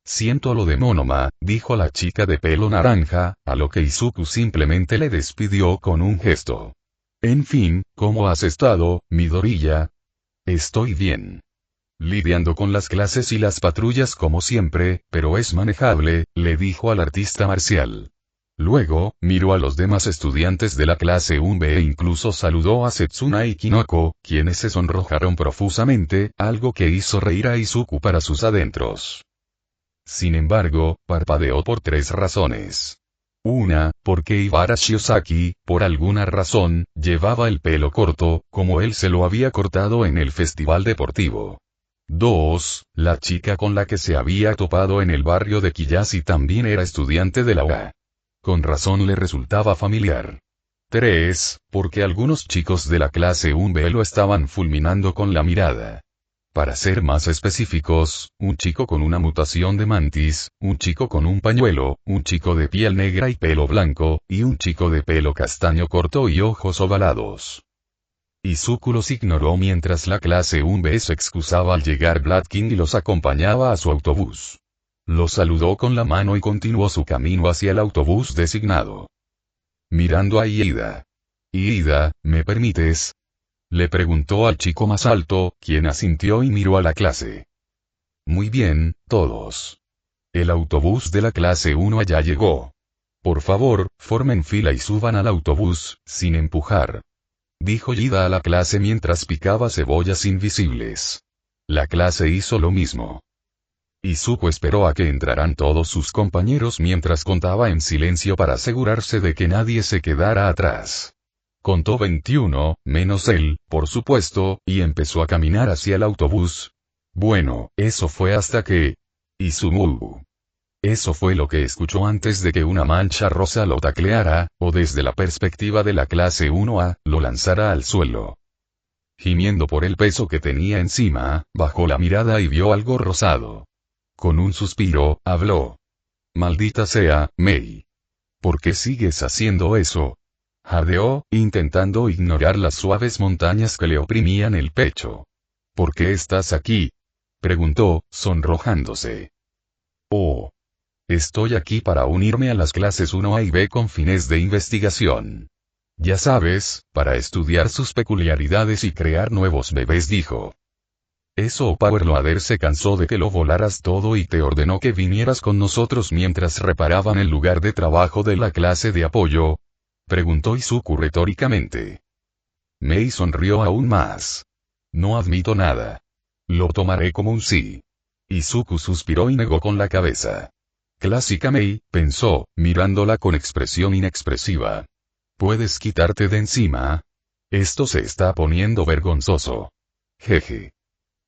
«Siento lo de Monoma», dijo la chica de pelo naranja, a lo que Izuku simplemente le despidió con un gesto. «En fin, ¿cómo has estado, Midoriya?» «Estoy bien. Lidiando con las clases y las patrullas como siempre, pero es manejable», le dijo al artista marcial. Luego, miró a los demás estudiantes de la clase 1B e incluso saludó a Setsuna y Kinoko, quienes se sonrojaron profusamente, algo que hizo reír a Izuku para sus adentros. Sin embargo, parpadeó por 3 razones. Una, porque Ibarashi Ozaki, por alguna razón, llevaba el pelo corto, como él se lo había cortado en el festival deportivo. 2, la chica con la que se había topado en el barrio de Kiyashi también era estudiante de la UA. Con razón le resultaba familiar. 3, porque algunos chicos de la clase 1B lo estaban fulminando con la mirada. Para ser más específicos, un chico con una mutación de mantis, un chico con un pañuelo, un chico de piel negra y pelo blanco, y un chico de pelo castaño corto y ojos ovalados. Izuku los ignoró mientras la clase 1B se excusaba al llegar Blood King y los acompañaba a su autobús. Lo saludó con la mano y continuó su camino hacia el autobús designado. Mirando a Iida. «Iida, ¿me permites?», le preguntó al chico más alto, quien asintió y miró a la clase. «Muy bien, todos. El autobús de la clase 1 ya llegó. Por favor, formen fila y suban al autobús, sin empujar», dijo Iida a la clase mientras picaba cebollas invisibles. La clase hizo lo mismo. Izuku esperó a que entraran todos sus compañeros mientras contaba en silencio para asegurarse de que nadie se quedara atrás. Contó 21, menos él, por supuesto, y empezó a caminar hacia el autobús. Bueno, eso fue hasta que... Izumu. Eso fue lo que escuchó antes de que una mancha rosa lo tacleara, o desde la perspectiva de la clase 1A, lo lanzara al suelo. Gimiendo por el peso que tenía encima, bajó la mirada y vio algo rosado. Con un suspiro, habló. «Maldita sea, Mei. ¿Por qué sigues haciendo eso? Jadeó, intentando ignorar las suaves montañas que le oprimían el pecho. ¿Por qué estás aquí? Preguntó, sonrojándose. Oh. Estoy aquí para unirme a las clases 1A y B con fines de investigación. Ya sabes, para estudiar sus peculiaridades y crear nuevos bebés, dijo. ¿Eso Power Loader se cansó de que lo volaras todo y te ordenó que vinieras con nosotros mientras reparaban el lugar de trabajo de la clase de apoyo? Preguntó Izuku retóricamente. Mei sonrió aún más. No admito nada. Lo tomaré como un sí. Izuku suspiró y negó con la cabeza. Clásica Mei, pensó, mirándola con expresión inexpresiva. ¿Puedes quitarte de encima? Esto se está poniendo vergonzoso. Jeje.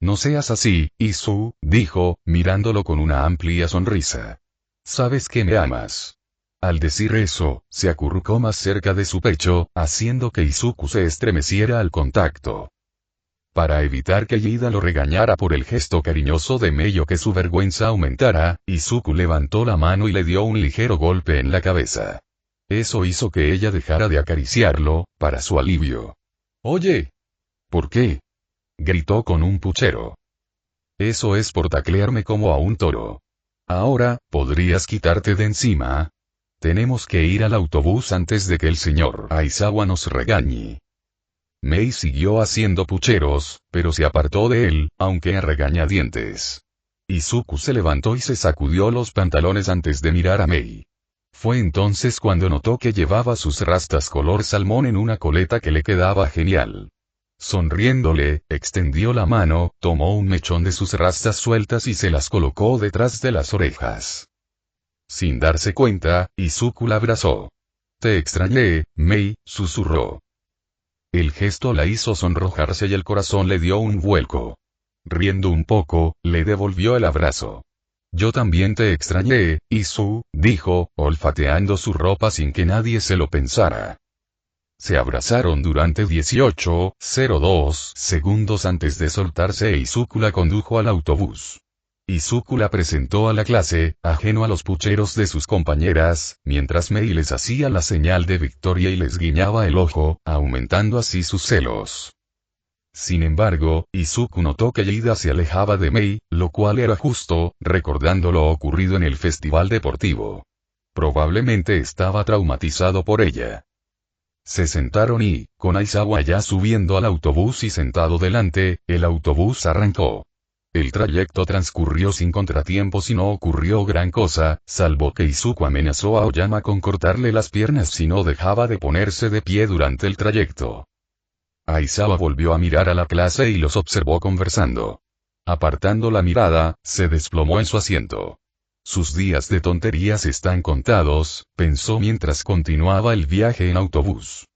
No seas así, Izu, dijo, mirándolo con una amplia sonrisa. Sabes que me amas. Al decir eso, se acurrucó más cerca de su pecho, haciendo que Izuku se estremeciera al contacto. Para evitar que Yida lo regañara por el gesto cariñoso de Mei o que su vergüenza aumentara, Izuku levantó la mano y le dio un ligero golpe en la cabeza. Eso hizo que ella dejara de acariciarlo, para su alivio. Oye. ¿Por qué? Gritó con un puchero. Eso es por taclearme como a un toro. Ahora, ¿podrías quitarte de encima? Tenemos que ir al autobús antes de que el señor Aizawa nos regañe. Mei siguió haciendo pucheros, pero se apartó de él, aunque a regañadientes. Izuku se levantó y se sacudió los pantalones antes de mirar a Mei. Fue entonces cuando notó que llevaba sus rastas color salmón en una coleta que le quedaba genial. Sonriéndole, extendió la mano, tomó un mechón de sus rastas sueltas y se las colocó detrás de las orejas. Sin darse cuenta, Izuku la abrazó. Te extrañé, Mei, susurró. El gesto la hizo sonrojarse y el corazón le dio un vuelco. Riendo un poco, le devolvió el abrazo. Yo también te extrañé, Izu, dijo, olfateando su ropa sin que nadie se lo pensara. Se abrazaron durante 18:02 segundos antes de soltarse e Izuku la condujo al autobús. Izuku la presentó a la clase, ajeno a los pucheros de sus compañeras, mientras Mei les hacía la señal de victoria y les guiñaba el ojo, aumentando así sus celos. Sin embargo, Izuku notó que Yida se alejaba de Mei, lo cual era justo, recordando lo ocurrido en el festival deportivo. Probablemente estaba traumatizado por ella. Se sentaron y, con Aizawa ya subiendo al autobús y sentado delante, el autobús arrancó. El trayecto transcurrió sin contratiempos y no ocurrió gran cosa, salvo que Izuku amenazó a Oyama con cortarle las piernas si no dejaba de ponerse de pie durante el trayecto. Aizawa volvió a mirar a la clase y los observó conversando. Apartando la mirada, se desplomó en su asiento. Sus días de tonterías están contados, pensó mientras continuaba el viaje en autobús.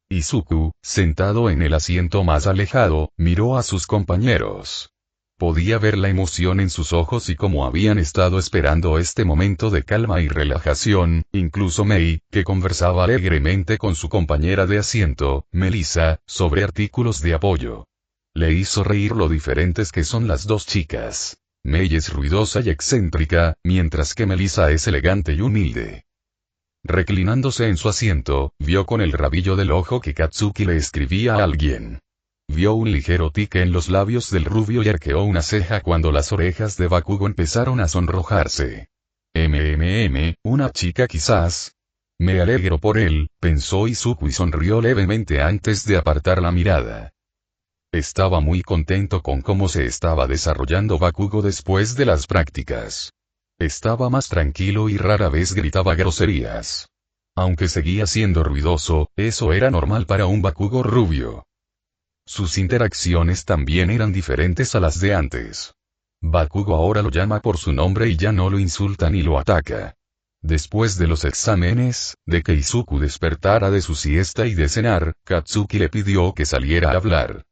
Izuku, sentado en el asiento más alejado, miró a sus compañeros. Podía ver la emoción en sus ojos y cómo habían estado esperando este momento de calma y relajación, incluso Mei, que conversaba alegremente con su compañera de asiento, Melissa, sobre artículos de apoyo. Le hizo reír lo diferentes que son las dos chicas. Mei es ruidosa y excéntrica, mientras que Melissa es elegante y humilde. Reclinándose en su asiento, vio con el rabillo del ojo que Katsuki le escribía a alguien. Vio un ligero tique en los labios del rubio y arqueó una ceja cuando las orejas de Bakugo empezaron a sonrojarse. Una chica quizás. Me alegro por él, pensó Izuku y sonrió levemente antes de apartar la mirada. Estaba muy contento con cómo se estaba desarrollando Bakugo después de las prácticas. Estaba más tranquilo y rara vez gritaba groserías. Aunque seguía siendo ruidoso, eso era normal para un Bakugo rubio. Sus interacciones también eran diferentes a las de antes. Bakugo ahora lo llama por su nombre y ya no lo insulta ni lo ataca. Después de los exámenes, de que Izuku despertara de su siesta y de cenar, Katsuki le pidió que saliera a hablar.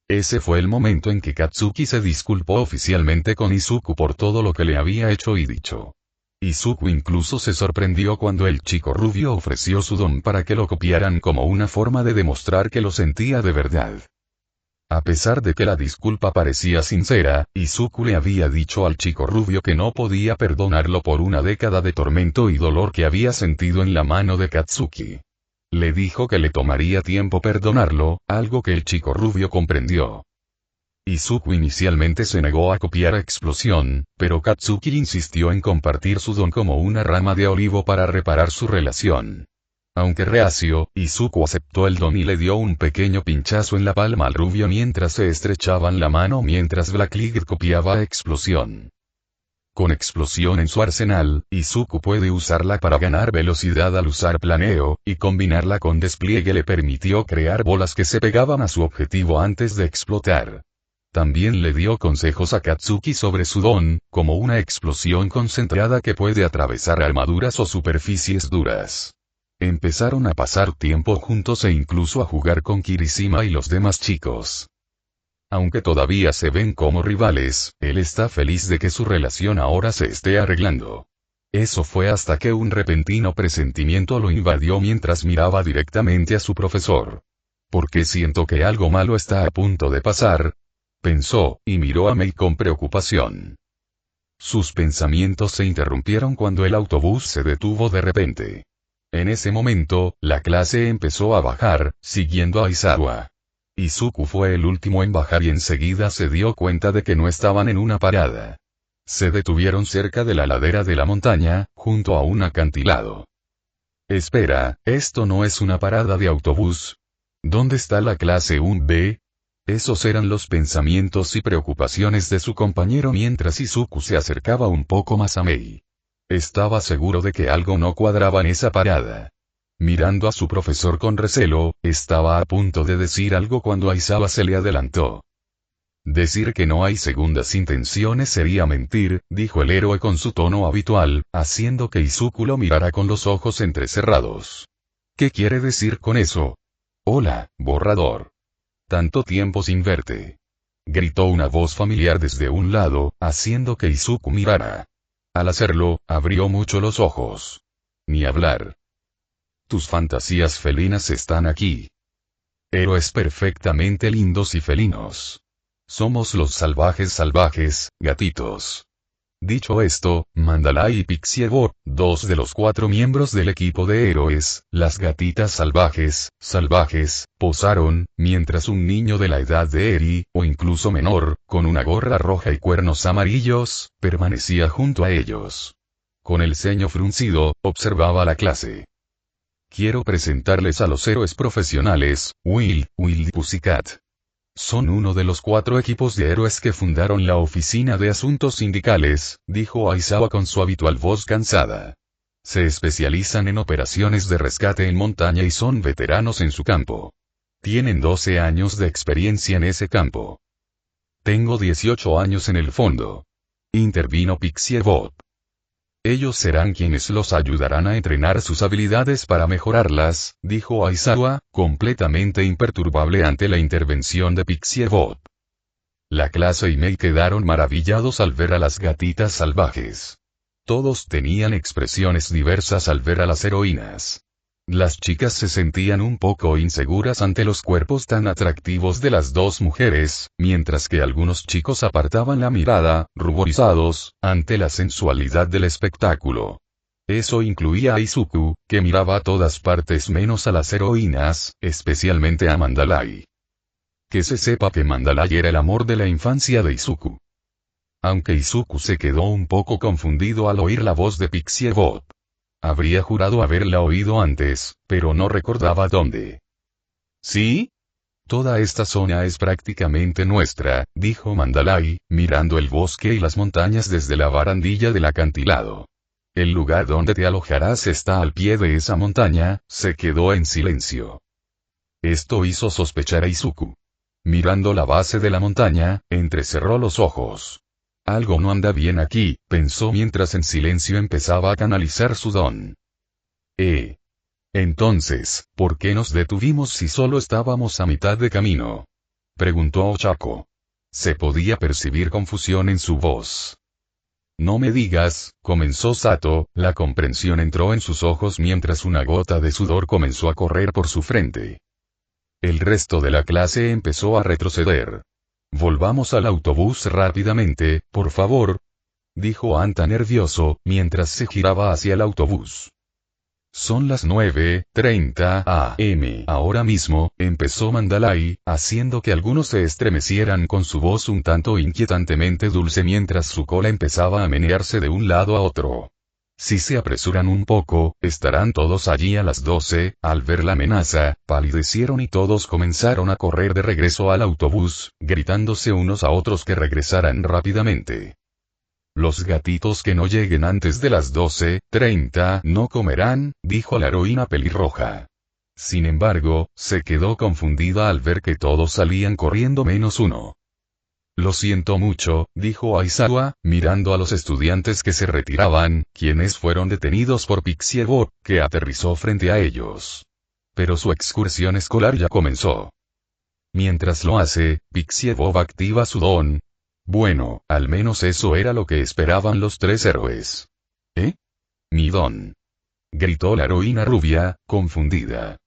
Ese fue el momento en que Katsuki se disculpó oficialmente con Izuku por todo lo que le había hecho y dicho. Izuku incluso se sorprendió cuando el chico rubio ofreció su don para que lo copiaran como una forma de demostrar que lo sentía de verdad. A pesar de que la disculpa parecía sincera, Izuku le había dicho al chico rubio que no podía perdonarlo por una década de tormento y dolor que había sentido en la mano de Katsuki. Le dijo que le tomaría tiempo perdonarlo, algo que el chico rubio comprendió. Izuku inicialmente se negó a copiar a Explosión, pero Katsuki insistió en compartir su don como una rama de olivo para reparar su relación. Aunque reacio, Izuku aceptó el don y le dio un pequeño pinchazo en la palma al rubio mientras se estrechaban la mano mientras Black League copiaba a Explosión. Con Explosión en su arsenal, Izuku puede usarla para ganar velocidad al usar planeo, y combinarla con despliegue le permitió crear bolas que se pegaban a su objetivo antes de explotar. También le dio consejos a Katsuki sobre su don, como una explosión concentrada que puede atravesar armaduras o superficies duras. Empezaron a pasar tiempo juntos e incluso a jugar con Kirishima y los demás chicos. Aunque todavía se ven como rivales, él está feliz de que su relación ahora se esté arreglando. Eso fue hasta que un repentino presentimiento lo invadió mientras miraba directamente a su profesor. ¿Por qué siento que algo malo está a punto de pasar? Pensó, y miró a Mei con preocupación. Sus pensamientos se interrumpieron cuando el autobús se detuvo de repente. En ese momento, la clase empezó a bajar, siguiendo a Aizawa. Izuku fue el último en bajar y enseguida se dio cuenta de que no estaban en una parada. Se detuvieron cerca de la ladera de la montaña, junto a un acantilado. Espera, ¿esto no es una parada de autobús? ¿Dónde está la clase 1B? Esos eran los pensamientos y preocupaciones de su compañero mientras Izuku se acercaba un poco más a Mei. Estaba seguro de que algo no cuadraba en esa parada. Mirando a su profesor con recelo, estaba a punto de decir algo cuando Aizawa se le adelantó. Decir que no hay segundas intenciones sería mentir, dijo el héroe con su tono habitual, haciendo que Izuku lo mirara con los ojos entrecerrados. ¿Qué quiere decir con eso? Hola, borrador. Tanto tiempo sin verte. Gritó una voz familiar desde un lado, haciendo que Izuku mirara. Al hacerlo, abrió mucho los ojos. Ni hablar. Tus fantasías felinas están aquí. Héroes perfectamente lindos y felinos. Somos los salvajes, gatitos. Dicho esto, Mandalay y Pixie Bot, dos de los 4 miembros del equipo de héroes, las gatitas salvajes, posaron, mientras un niño de la edad de Eri, o incluso menor, con una gorra roja y cuernos amarillos, permanecía junto a ellos. Con el ceño fruncido, observaba la clase. Quiero presentarles a los héroes profesionales, Will y Pussycat. Son uno de los 4 equipos de héroes que fundaron la Oficina de Asuntos Sindicales, dijo Aizawa con su habitual voz cansada. Se especializan en operaciones de rescate en montaña y son veteranos en su campo. Tienen 12 años de experiencia en ese campo. Tengo 18 años en el fondo. Intervino Pixie Bot. Ellos serán quienes los ayudarán a entrenar sus habilidades para mejorarlas, dijo Aizawa, completamente imperturbable ante la intervención de Pixie Bot. La clase y Mei quedaron maravillados al ver a las gatitas salvajes. Todos tenían expresiones diversas al ver a las heroínas. Las chicas se sentían un poco inseguras ante los cuerpos tan atractivos de las 2 mujeres, mientras que algunos chicos apartaban la mirada, ruborizados, ante la sensualidad del espectáculo. Eso incluía a Izuku, que miraba a todas partes menos a las heroínas, especialmente a Mandalay. Que se sepa que Mandalay era el amor de la infancia de Izuku. Aunque Izuku se quedó un poco confundido al oír la voz de Pixie Bot. Habría jurado haberla oído antes, pero no recordaba dónde. ¿Sí? Toda esta zona es prácticamente nuestra, dijo Mandalay, mirando el bosque y las montañas desde la barandilla del acantilado. El lugar donde te alojarás está al pie de esa montaña. Se quedó en silencio. Esto hizo sospechar a Izuku. Mirando la base de la montaña, entrecerró los ojos. Algo no anda bien aquí, pensó mientras en silencio empezaba a canalizar su don. Entonces, ¿por qué nos detuvimos si solo estábamos a mitad de camino? Preguntó Ochako. Se podía percibir confusión en su voz. No me digas, comenzó Sato, la comprensión entró en sus ojos mientras una gota de sudor comenzó a correr por su frente. El resto de la clase empezó a retroceder. Volvamos al autobús rápidamente, por favor, dijo Anta nervioso, mientras se giraba hacia el autobús. Son las 9:30 am. Ahora mismo, empezó Mandalay, haciendo que algunos se estremecieran con su voz un tanto inquietantemente dulce mientras su cola empezaba a menearse de un lado a otro. Si se apresuran un poco, estarán todos allí a las 12, al ver la amenaza, palidecieron y todos comenzaron a correr de regreso al autobús, gritándose unos a otros que regresaran rápidamente. Los gatitos que no lleguen antes de las 12:30 no comerán, dijo la heroína pelirroja. Sin embargo, se quedó confundida al ver que todos salían corriendo menos uno. Lo siento mucho, dijo Aizawa, mirando a los estudiantes que se retiraban, quienes fueron detenidos por Pixiebot, que aterrizó frente a ellos. Pero su excursión escolar ya comenzó. Mientras lo hace, Pixiebot activa su don. Bueno, al menos eso era lo que esperaban los tres héroes. ¿Eh? Mi don. Gritó la heroína rubia, confundida.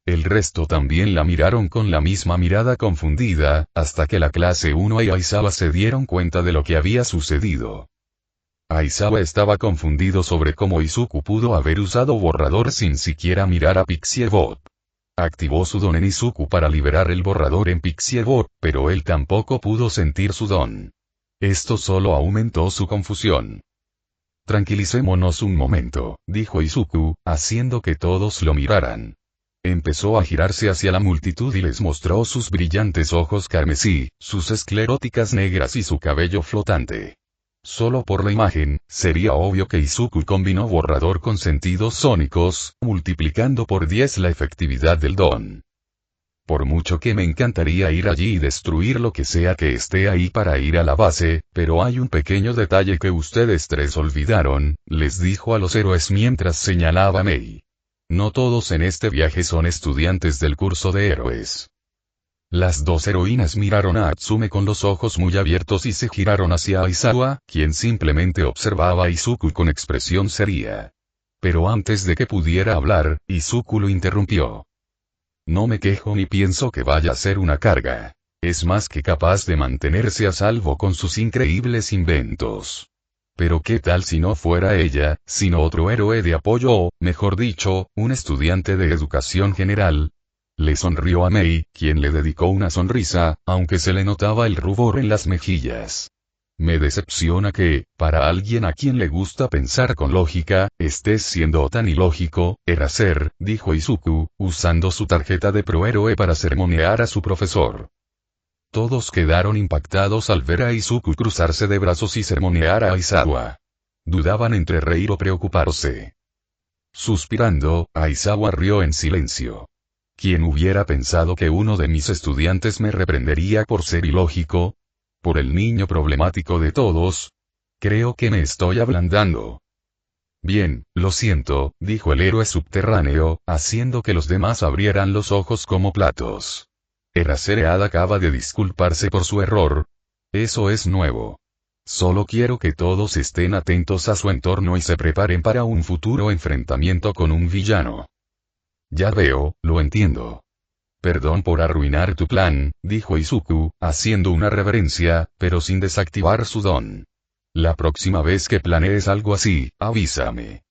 El resto también la miraron con la misma mirada confundida, hasta que la clase 1 y Aizawa se dieron cuenta de lo que había sucedido. Aizawa estaba confundido sobre cómo Izuku pudo haber usado borrador sin siquiera mirar a Pixiebot. Activó su don en Izuku para liberar el borrador en Pixiebot, pero él tampoco pudo sentir su don. Esto solo aumentó su confusión. Tranquilicémonos un momento, dijo Izuku, haciendo que todos lo miraran. Empezó a girarse hacia la multitud y les mostró sus brillantes ojos carmesí, sus escleróticas negras y su cabello flotante. Solo por la imagen, sería obvio que Izuku combinó borrador con sentidos sónicos, multiplicando por 10 la efectividad del don. Por mucho que me encantaría ir allí y destruir lo que sea que esté ahí para ir a la base, pero hay un pequeño detalle que ustedes tres olvidaron, les dijo a los héroes mientras señalaba a Mei. No todos en este viaje son estudiantes del curso de héroes. Las dos heroínas miraron a Atsume con los ojos muy abiertos y se giraron hacia Aizawa, quien simplemente observaba a Izuku con expresión seria. Pero antes de que pudiera hablar, Izuku lo interrumpió. No me quejo ni pienso que vaya a ser una carga. Es más que capaz de mantenerse a salvo con sus increíbles inventos. Pero ¿qué tal si no fuera ella, sino otro héroe de apoyo o, mejor dicho, un estudiante de educación general? Le sonrió a Mei, quien le dedicó una sonrisa, aunque se le notaba el rubor en las mejillas. Me decepciona que, para alguien a quien le gusta pensar con lógica, estés siendo tan ilógico, Eraser, dijo Izuku, usando su tarjeta de prohéroe para sermonear a su profesor. Todos quedaron impactados al ver a Izuku cruzarse de brazos y sermonear a Aizawa. Dudaban entre reír o preocuparse. Suspirando, Aizawa rió en silencio. ¿Quién hubiera pensado que uno de mis estudiantes me reprendería por ser ilógico? ¿Por el niño problemático de todos? Creo que me estoy ablandando. Bien, lo siento, dijo el héroe subterráneo, haciendo que los demás abrieran los ojos como platos. Eraseread acaba de disculparse por su error. Eso es nuevo. Solo quiero que todos estén atentos a su entorno y se preparen para un futuro enfrentamiento con un villano. Ya veo, lo entiendo. Perdón por arruinar tu plan, dijo Izuku, haciendo una reverencia, pero sin desactivar su don. La próxima vez que planees algo así, avísame.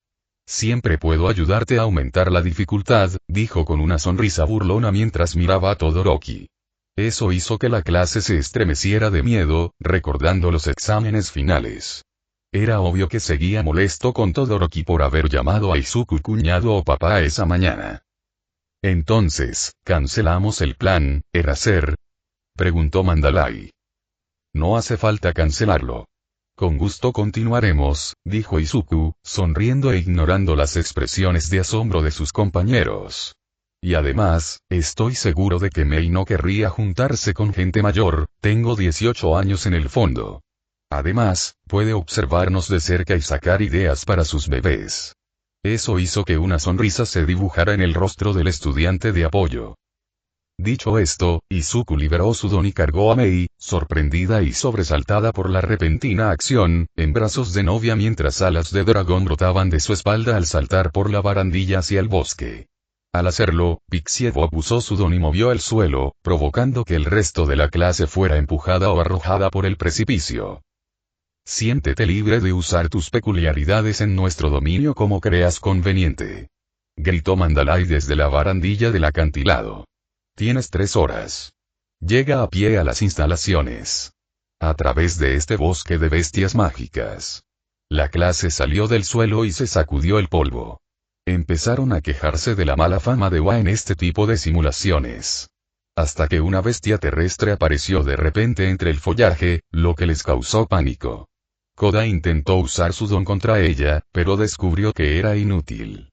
Siempre puedo ayudarte a aumentar la dificultad, dijo con una sonrisa burlona mientras miraba a Todoroki. Eso hizo que la clase se estremeciera de miedo, recordando los exámenes finales. Era obvio que seguía molesto con Todoroki por haber llamado a Izuku cuñado o papá esa mañana. Entonces, ¿cancelamos el plan, Eraser? Preguntó Mandalay. No hace falta cancelarlo. Con gusto continuaremos, dijo Izuku, sonriendo e ignorando las expresiones de asombro de sus compañeros. Y además, estoy seguro de que Mei no querría juntarse con gente mayor, tengo 18 años en el fondo. Además, puede observarnos de cerca y sacar ideas para sus bebés. Eso hizo que una sonrisa se dibujara en el rostro del estudiante de apoyo. Dicho esto, Izuku liberó su don y cargó a Mei, sorprendida y sobresaltada por la repentina acción, en brazos de novia mientras alas de dragón brotaban de su espalda al saltar por la barandilla hacia el bosque. Al hacerlo, Pixie Bob usó su don y movió el suelo, provocando que el resto de la clase fuera empujada o arrojada por el precipicio. Siéntete libre de usar tus peculiaridades en nuestro dominio como creas conveniente. Gritó Mandalay desde la barandilla del acantilado. Tienes 3 horas. Llega a pie a las instalaciones. A través de este bosque de bestias mágicas. La clase salió del suelo y se sacudió el polvo. Empezaron a quejarse de la mala fama de Wa en este tipo de simulaciones. Hasta que una bestia terrestre apareció de repente entre el follaje, lo que les causó pánico. Koda intentó usar su don contra ella, pero descubrió que era inútil.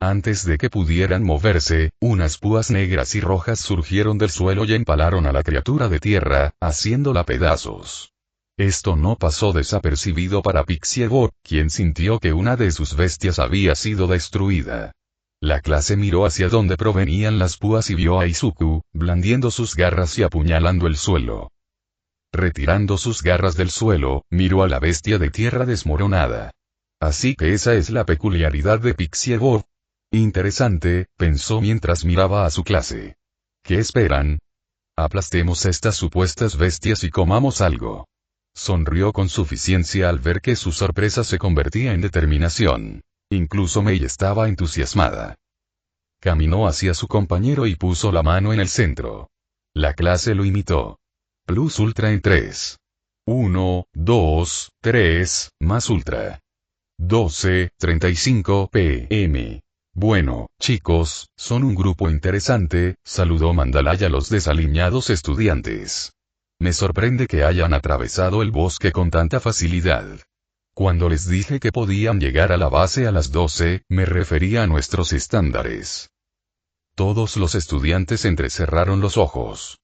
Antes de que pudieran moverse, unas púas negras y rojas surgieron del suelo y empalaron a la criatura de tierra, haciéndola pedazos. Esto no pasó desapercibido para Pixie Bob, quien sintió que una de sus bestias había sido destruida. La clase miró hacia donde provenían las púas y vio a Izuku, blandiendo sus garras y apuñalando el suelo. Retirando sus garras del suelo, miró a la bestia de tierra desmoronada. Así que esa es la peculiaridad de Pixie Bob. Interesante, pensó mientras miraba a su clase. ¿Qué esperan? Aplastemos estas supuestas bestias y comamos algo. Sonrió con suficiencia al ver que su sorpresa se convertía en determinación. Incluso Mei estaba entusiasmada. Caminó hacia su compañero y puso la mano en el centro. La clase lo imitó. Plus Ultra en 3. 1, 2, 3, más Ultra. 12:35 p.m. Bueno, chicos, son un grupo interesante, saludó Mandalay a los desaliñados estudiantes. Me sorprende que hayan atravesado el bosque con tanta facilidad. Cuando les dije que podían llegar a la base a las 12, me refería a nuestros estándares. Todos los estudiantes entrecerraron los ojos.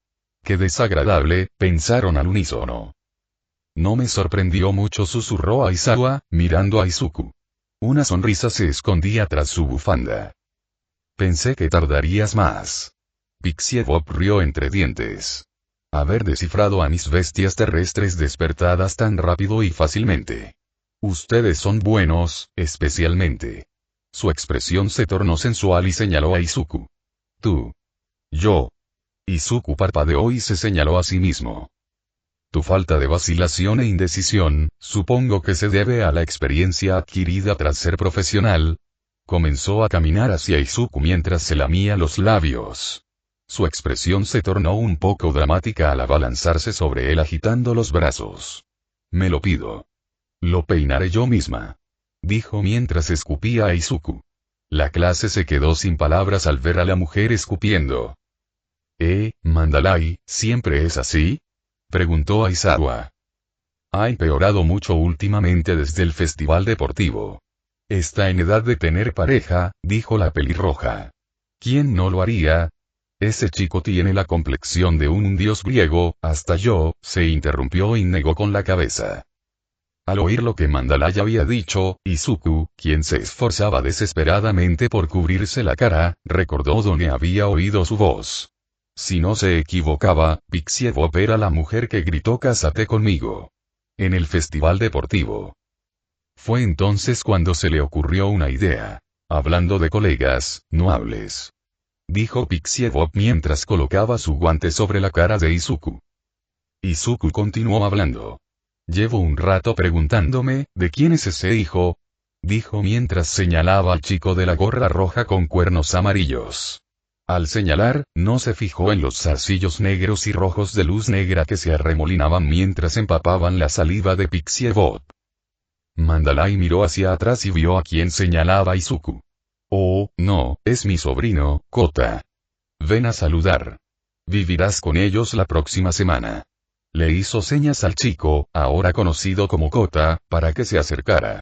Qué desagradable, pensaron al unísono. No me sorprendió mucho, susurró Aizawa, mirando a Izuku. Una sonrisa se escondía tras su bufanda. Pensé que tardarías más. Pixie Bob rió entre dientes. Haber descifrado a mis bestias terrestres despertadas tan rápido y fácilmente. Ustedes son buenos, especialmente. Su expresión se tornó sensual y señaló a Izuku. Tú. Yo. Izuku parpadeó y se señaló a sí mismo. Tu falta de vacilación e indecisión, supongo que se debe a la experiencia adquirida tras ser profesional. Comenzó a caminar hacia Izuku mientras se lamía los labios. Su expresión se tornó un poco dramática al abalanzarse sobre él agitando los brazos. Me lo pido. Lo peinaré yo misma. Dijo mientras escupía a Izuku. La clase se quedó sin palabras al ver a la mujer escupiendo. Mandalay, ¿siempre es así? Preguntó Aizawa. Ha empeorado mucho últimamente desde el festival deportivo. Está en edad de tener pareja, dijo la pelirroja. ¿Quién no lo haría? Ese chico tiene la complexión de un dios griego, hasta yo, se interrumpió y negó con la cabeza. Al oír lo que Mandalay había dicho, Izuku, quien se esforzaba desesperadamente por cubrirse la cara, recordó dónde había oído su voz. Si no se equivocaba, Pixie Bob era la mujer que gritó «Cásate conmigo». En el festival deportivo. Fue entonces cuando se le ocurrió una idea. Hablando de colegas, no hables. Dijo Pixie Bob mientras colocaba su guante sobre la cara de Izuku. Izuku continuó hablando. Llevo un rato preguntándome, ¿de quién es ese hijo? Dijo mientras señalaba al chico de la gorra roja con cuernos amarillos. Al señalar, no se fijó en los zarcillos negros y rojos de luz negra que se arremolinaban mientras empapaban la saliva de Pixie Bob. Mandalay miró hacia atrás y vio a quien señalaba Izuku. Oh, no, es mi sobrino, Kota. Ven a saludar. Vivirás con ellos la próxima semana. Le hizo señas al chico, ahora conocido como Kota, para que se acercara.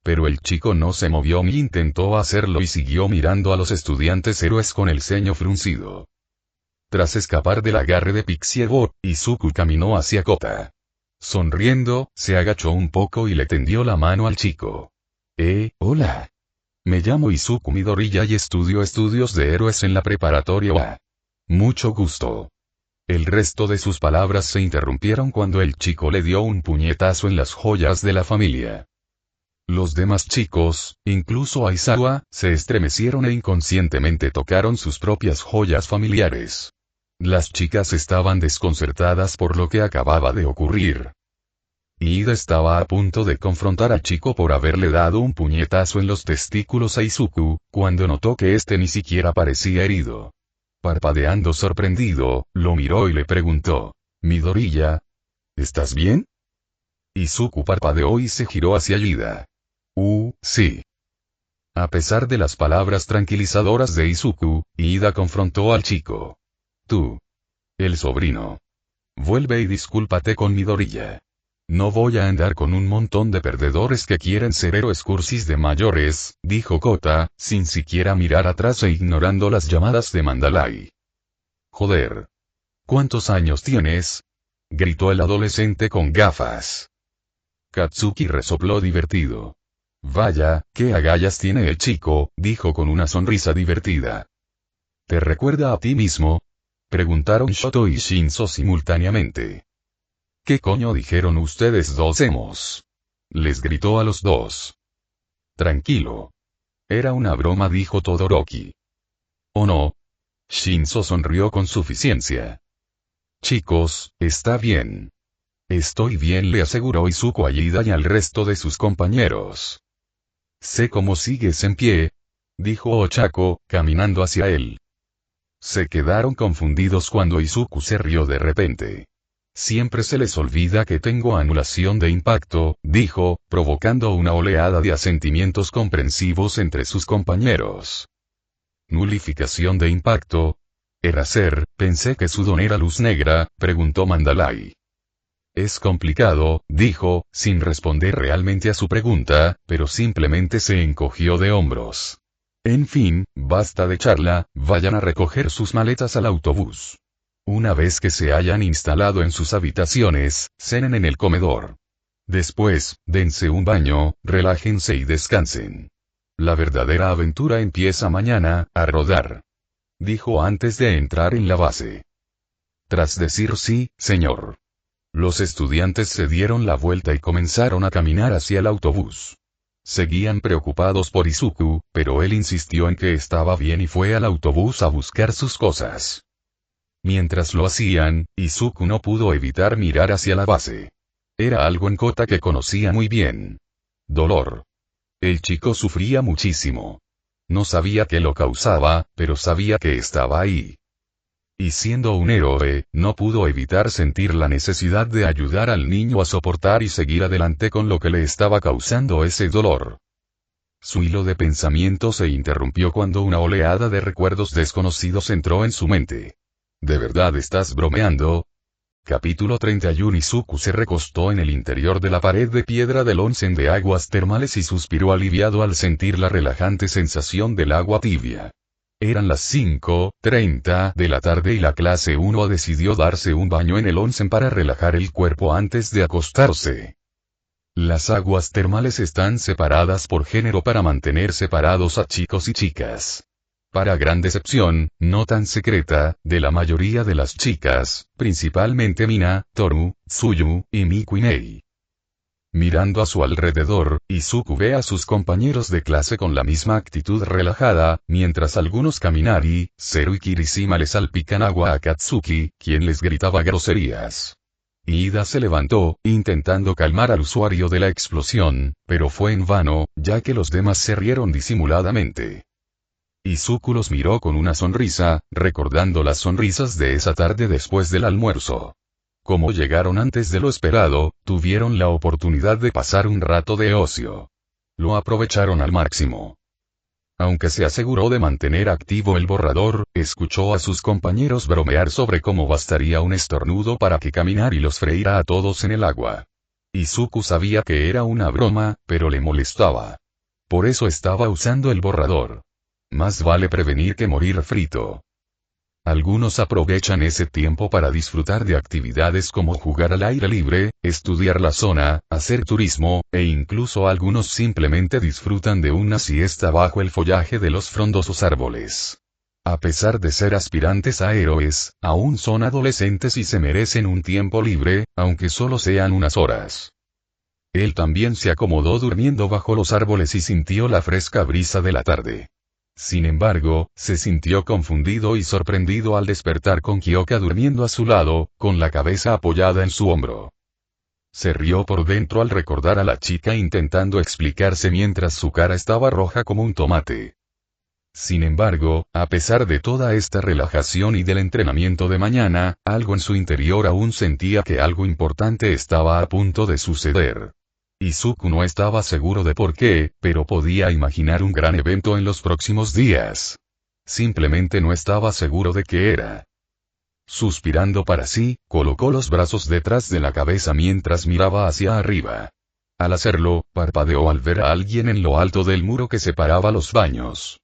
Pero el chico no se movió ni intentó hacerlo y siguió mirando a los estudiantes héroes con el ceño fruncido. Tras escapar del agarre de Pixie Bob, Izuku caminó hacia Kota. Sonriendo, se agachó un poco y le tendió la mano al chico. Hola. Me llamo Izuku Midoriya y estudio estudios de héroes en la preparatoria OA. Mucho gusto. El resto de sus palabras se interrumpieron cuando el chico le dio un puñetazo en las joyas de la familia. Los demás chicos, incluso Aizawa, se estremecieron e inconscientemente tocaron sus propias joyas familiares. Las chicas estaban desconcertadas por lo que acababa de ocurrir. Ida estaba a punto de confrontar a Chico por haberle dado un puñetazo en los testículos a Izuku, cuando notó que este ni siquiera parecía herido. Parpadeando sorprendido, lo miró y le preguntó, «Midoriya, ¿estás bien?» Izuku parpadeó y se giró hacia Ida. Sí. A pesar de las palabras tranquilizadoras de Izuku, Ida confrontó al chico. «Tú. El sobrino. Vuelve y discúlpate con Midoriya. No voy a andar con un montón de perdedores que quieren ser héroes cursis de mayores», dijo Kota, sin siquiera mirar atrás e ignorando las llamadas de Mandalay. «Joder. ¿Cuántos años tienes?», gritó el adolescente con gafas. Katsuki resopló divertido. «Vaya, qué agallas tiene el chico», dijo con una sonrisa divertida. «¿Te recuerda a ti mismo?», preguntaron Shoto y Shinzo simultáneamente. «¿Qué coño dijeron ustedes dos emos?», les gritó a los dos. «Tranquilo. Era una broma», dijo Todoroki. «¿O no?». Shinzo sonrió con suficiencia. «Chicos, está bien. Estoy bien», le aseguró Izuku a Ida y al resto de sus compañeros. «Sé cómo sigues en pie», dijo Ochako, caminando hacia él. Se quedaron confundidos cuando Izuku se rió de repente. «Siempre se les olvida que tengo anulación de impacto», dijo, provocando una oleada de asentimientos comprensivos entre sus compañeros. «¿Nulificación de impacto? Eraser, pensé que su don era luz negra», preguntó Mandalay. «Es complicado», dijo, sin responder realmente a su pregunta, pero simplemente se encogió de hombros. «En fin, basta de charla, vayan a recoger sus maletas al autobús. Una vez que se hayan instalado en sus habitaciones, cenen en el comedor. Después, dense un baño, relájense y descansen. La verdadera aventura empieza mañana, a rodar», dijo antes de entrar en la base. Tras decir «sí, señor», los estudiantes se dieron la vuelta y comenzaron a caminar hacia el autobús. Seguían preocupados por Izuku, pero él insistió en que estaba bien y fue al autobús a buscar sus cosas. Mientras lo hacían, Izuku no pudo evitar mirar hacia la base. Era algo en Kota que conocía muy bien. Dolor. El chico sufría muchísimo. No sabía qué lo causaba, pero sabía que estaba ahí. Y siendo un héroe, no pudo evitar sentir la necesidad de ayudar al niño a soportar y seguir adelante con lo que le estaba causando ese dolor. Su hilo de pensamiento se interrumpió cuando una oleada de recuerdos desconocidos entró en su mente. «¿De verdad estás bromeando?». Capítulo 31. Izuku se recostó en el interior de la pared de piedra del onsen de aguas termales y suspiró aliviado al sentir la relajante sensación del agua tibia. Eran las 5:30 de la tarde y la clase 1 decidió darse un baño en el onsen para relajar el cuerpo antes de acostarse. Las aguas termales están separadas por género para mantener separados a chicos y chicas. Para gran decepción, no tan secreta, de la mayoría de las chicas, principalmente Mina, Toru, Tsuyu, y Miku y Mei. Mirando a su alrededor, Izuku ve a sus compañeros de clase con la misma actitud relajada, mientras algunos Kaminari, Zero y Kirishima le salpican agua a Katsuki, quien les gritaba groserías. Ida se levantó, intentando calmar al usuario de la explosión, pero fue en vano, ya que los demás se rieron disimuladamente. Izuku los miró con una sonrisa, recordando las sonrisas de esa tarde después del almuerzo. Como llegaron antes de lo esperado, tuvieron la oportunidad de pasar un rato de ocio. Lo aprovecharon al máximo. Aunque se aseguró de mantener activo el borrador, escuchó a sus compañeros bromear sobre cómo bastaría un estornudo para que Kaminari los freíra a todos en el agua. Izuku sabía que era una broma, pero le molestaba. Por eso estaba usando el borrador. Más vale prevenir que morir frito. Algunos aprovechan ese tiempo para disfrutar de actividades como jugar al aire libre, estudiar la zona, hacer turismo, e incluso algunos simplemente disfrutan de una siesta bajo el follaje de los frondosos árboles. A pesar de ser aspirantes a héroes, aún son adolescentes y se merecen un tiempo libre, aunque solo sean unas horas. Él también se acomodó durmiendo bajo los árboles y sintió la fresca brisa de la tarde. Sin embargo, se sintió confundido y sorprendido al despertar con Kyoka durmiendo a su lado, con la cabeza apoyada en su hombro. Se rió por dentro al recordar a la chica intentando explicarse mientras su cara estaba roja como un tomate. Sin embargo, a pesar de toda esta relajación y del entrenamiento de mañana, algo en su interior aún sentía que algo importante estaba a punto de suceder. Izuku no estaba seguro de por qué, pero podía imaginar un gran evento en los próximos días. Simplemente no estaba seguro de qué era. Suspirando para sí, colocó los brazos detrás de la cabeza mientras miraba hacia arriba. Al hacerlo, parpadeó al ver a alguien en lo alto del muro que separaba los baños.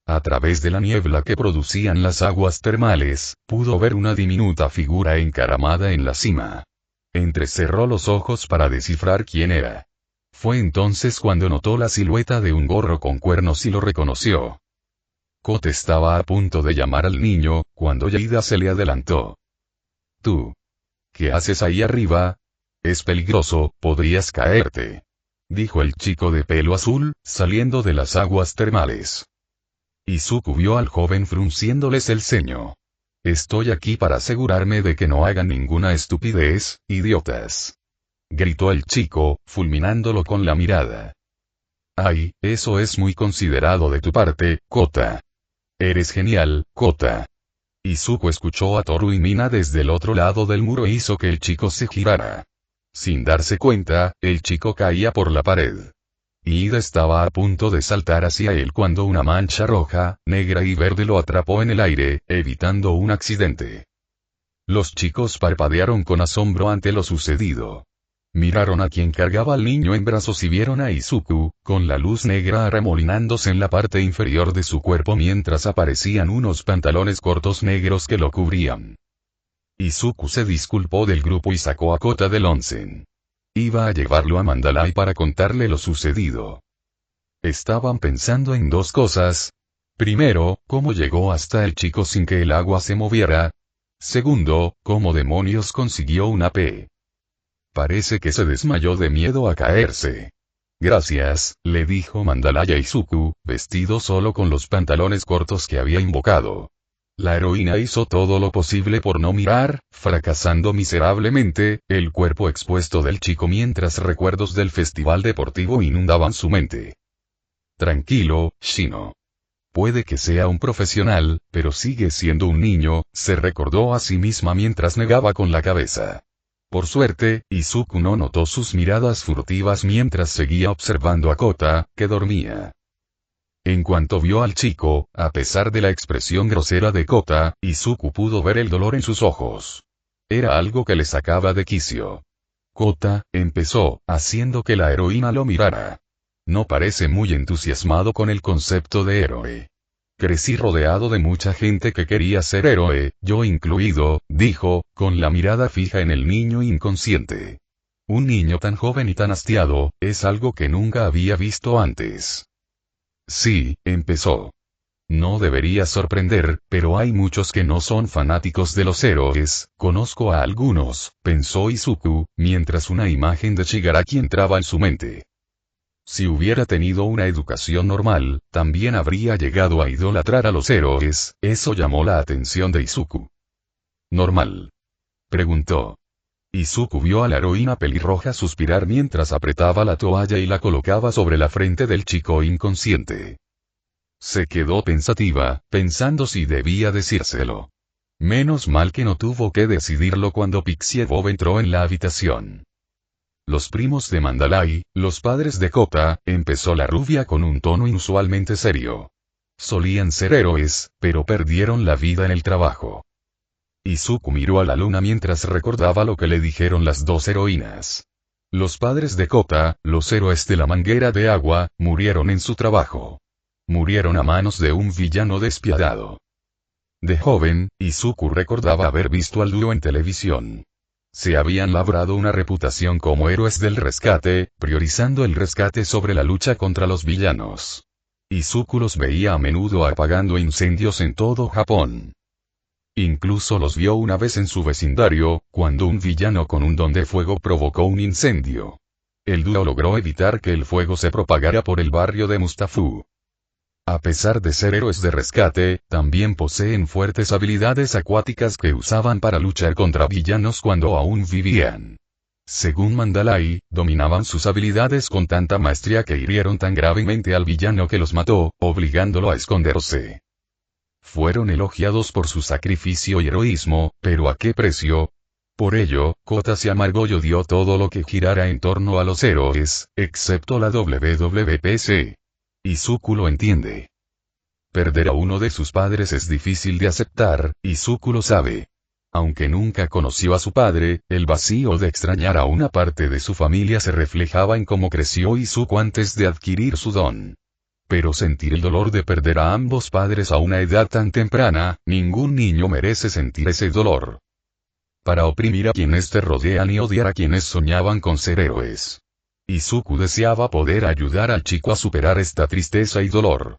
A través de la niebla que producían las aguas termales, pudo ver una diminuta figura encaramada en la cima. Entrecerró los ojos para descifrar quién era. Fue entonces cuando notó la silueta de un gorro con cuernos y lo reconoció. Kote estaba a punto de llamar al niño, cuando Yeida se le adelantó. «¿Tú? ¿Qué haces ahí arriba? Es peligroso, podrías caerte», dijo el chico de pelo azul, saliendo de las aguas termales. Izuku vio al joven frunciéndoles el ceño. «Estoy aquí para asegurarme de que no hagan ninguna estupidez, idiotas», gritó el chico, fulminándolo con la mirada. «Ay, eso es muy considerado de tu parte, Kota. Eres genial, Kota». Izuku escuchó a Toru y Mina desde el otro lado del muro e hizo que el chico se girara. Sin darse cuenta, el chico caía por la pared. Ida estaba a punto de saltar hacia él cuando una mancha roja, negra y verde lo atrapó en el aire, evitando un accidente. Los chicos parpadearon con asombro ante lo sucedido. Miraron a quien cargaba al niño en brazos y vieron a Izuku, con la luz negra arremolinándose en la parte inferior de su cuerpo mientras aparecían unos pantalones cortos negros que lo cubrían. Izuku se disculpó del grupo y sacó a Kota del onsen. Iba a llevarlo a Mandalay para contarle lo sucedido. Estaban pensando en dos cosas. Primero, cómo llegó hasta el chico sin que el agua se moviera. Segundo, cómo demonios consiguió una P. Parece que se desmayó de miedo a caerse. Gracias, le dijo Mandalay a Izuku, vestido solo con los pantalones cortos que había invocado. La heroína hizo todo lo posible por no mirar, fracasando miserablemente, el cuerpo expuesto del chico mientras recuerdos del festival deportivo inundaban su mente. Tranquilo, Shino. Puede que sea un profesional, pero sigue siendo un niño, se recordó a sí misma mientras negaba con la cabeza. Por suerte, Izuku no notó sus miradas furtivas mientras seguía observando a Kota, que dormía. En cuanto vio al chico, a pesar de la expresión grosera de Kota, Izuku pudo ver el dolor en sus ojos. Era algo que le sacaba de quicio. Kota, empezó, haciendo que la heroína lo mirara. No parece muy entusiasmado con el concepto de héroe. Crecí rodeado de mucha gente que quería ser héroe, yo incluido, dijo, con la mirada fija en el niño inconsciente. Un niño tan joven y tan hastiado, es algo que nunca había visto antes. Sí, empezó. No debería sorprender, pero hay muchos que no son fanáticos de los héroes, conozco a algunos, pensó Izuku, mientras una imagen de Shigaraki entraba en su mente. Si hubiera tenido una educación normal, también habría llegado a idolatrar a los héroes, eso llamó la atención de Izuku. ¿Normal?, preguntó. Izuku vio a la heroína pelirroja suspirar mientras apretaba la toalla y la colocaba sobre la frente del chico inconsciente. Se quedó pensativa, pensando si debía decírselo. Menos mal que no tuvo que decidirlo cuando Pixie Bob entró en la habitación. Los primos de Mandalay, los padres de Kota, empezó la rubia con un tono inusualmente serio. Solían ser héroes, pero perdieron la vida en el trabajo. Izuku miró a la luna mientras recordaba lo que le dijeron las dos heroínas. Los padres de Kota, los héroes de la manguera de agua, murieron en su trabajo. Murieron a manos de un villano despiadado. De joven, Izuku recordaba haber visto al dúo en televisión. Se habían labrado una reputación como héroes del rescate, priorizando el rescate sobre la lucha contra los villanos. Izuku los veía a menudo apagando incendios en todo Japón. Incluso los vio una vez en su vecindario, cuando un villano con un don de fuego provocó un incendio. El dúo logró evitar que el fuego se propagara por el barrio de Mustafu. A pesar de ser héroes de rescate, también poseen fuertes habilidades acuáticas que usaban para luchar contra villanos cuando aún vivían. Según Mandalay, dominaban sus habilidades con tanta maestría que hirieron tan gravemente al villano que los mató, obligándolo a esconderse. Fueron elogiados por su sacrificio y heroísmo, pero ¿a qué precio? Por ello, Kota se amargó y odió todo lo que girara en torno a los héroes, excepto la WWPC. Izuku lo entiende. Perder a uno de sus padres es difícil de aceptar, Izuku lo sabe. Aunque nunca conoció a su padre, el vacío de extrañar a una parte de su familia se reflejaba en cómo creció Izuku antes de adquirir su don. Pero sentir el dolor de perder a ambos padres a una edad tan temprana, ningún niño merece sentir ese dolor. Para oprimir a quienes te rodean y odiar a quienes soñaban con ser héroes. Izuku deseaba poder ayudar al chico a superar esta tristeza y dolor.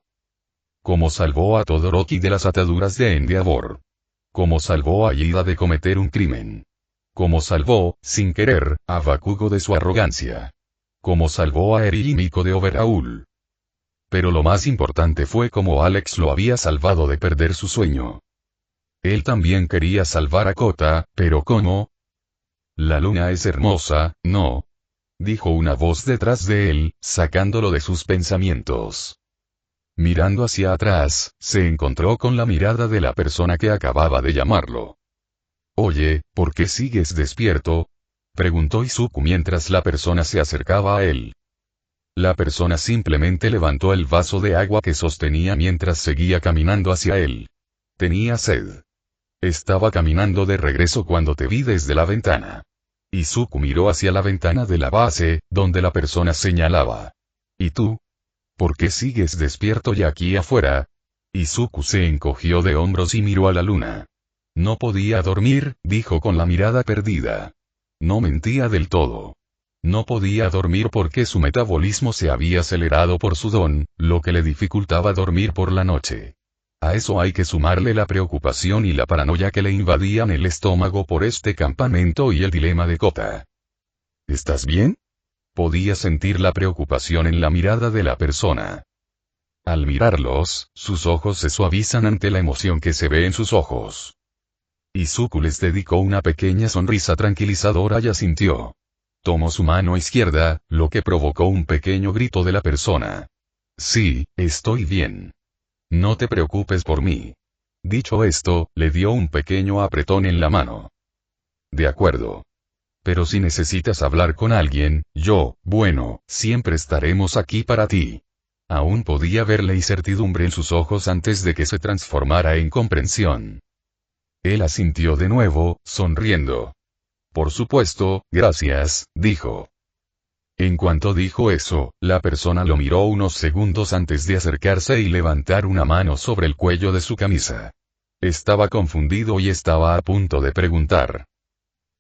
Como salvó a Todoroki de las ataduras de Endeavor. Como salvó a Ida de cometer un crimen. Como salvó, sin querer, a Bakugo de su arrogancia. Como salvó a Eri y Miko de Overhaul. Pero lo más importante fue cómo Alex lo había salvado de perder su sueño. Él también quería salvar a Kota, pero ¿cómo? La luna es hermosa, ¿no? Dijo una voz detrás de él, sacándolo de sus pensamientos. Mirando hacia atrás, se encontró con la mirada de la persona que acababa de llamarlo. Oye, ¿por qué sigues despierto? Preguntó Izuku mientras la persona se acercaba a él. La persona simplemente levantó el vaso de agua que sostenía mientras seguía caminando hacia él. Tenía sed. Estaba caminando de regreso cuando te vi desde la ventana. Izuku miró hacia la ventana de la base, donde la persona señalaba. ¿Y tú? ¿Por qué sigues despierto ya aquí afuera? Izuku se encogió de hombros y miró a la luna. No podía dormir, dijo con la mirada perdida. No mentía del todo. No podía dormir porque su metabolismo se había acelerado por su don, lo que le dificultaba dormir por la noche. A eso hay que sumarle la preocupación y la paranoia que le invadían el estómago por este campamento y el dilema de Kota. ¿Estás bien? Podía sentir la preocupación en la mirada de la persona. Al mirarlos, sus ojos se suavizan ante la emoción que se ve en sus ojos. Izuku les dedicó una pequeña sonrisa tranquilizadora y asintió. Tomó su mano izquierda, lo que provocó un pequeño grito de la persona. Sí, estoy bien. No te preocupes por mí. Dicho esto, le dio un pequeño apretón en la mano. De acuerdo. Pero si necesitas hablar con alguien, bueno, siempre estaremos aquí para ti. Aún podía ver la incertidumbre en sus ojos antes de que se transformara en comprensión. Él asintió de nuevo, sonriendo. Por supuesto, gracias, dijo. En cuanto dijo eso, la persona lo miró unos segundos antes de acercarse y levantar una mano sobre el cuello de su camisa. Estaba confundido y estaba a punto de preguntar.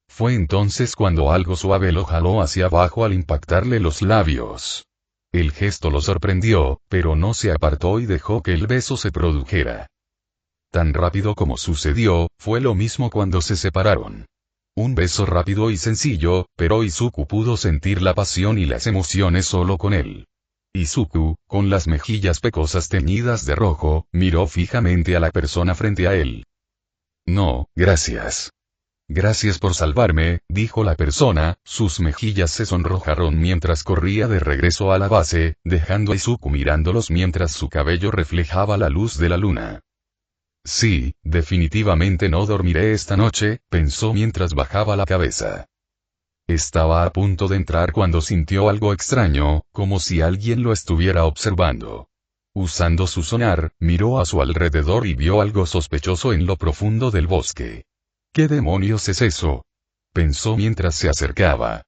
Fue entonces cuando algo suave lo jaló hacia abajo al impactarle los labios. El gesto lo sorprendió, pero no se apartó y dejó que el beso se produjera. Tan rápido como sucedió, fue lo mismo cuando se separaron. Un beso rápido y sencillo, pero Izuku pudo sentir la pasión y las emociones solo con él. Izuku, con las mejillas pecosas teñidas de rojo, miró fijamente a la persona frente a él. No, gracias. Gracias por salvarme, dijo la persona, sus mejillas se sonrojaron mientras corría de regreso a la base, dejando a Izuku mirándolos mientras su cabello reflejaba la luz de la luna. Sí, definitivamente no dormiré esta noche, pensó mientras bajaba la cabeza. Estaba a punto de entrar cuando sintió algo extraño, como si alguien lo estuviera observando. Usando su sonar, miró a su alrededor y vio algo sospechoso en lo profundo del bosque. ¿Qué demonios es eso? Pensó mientras se acercaba.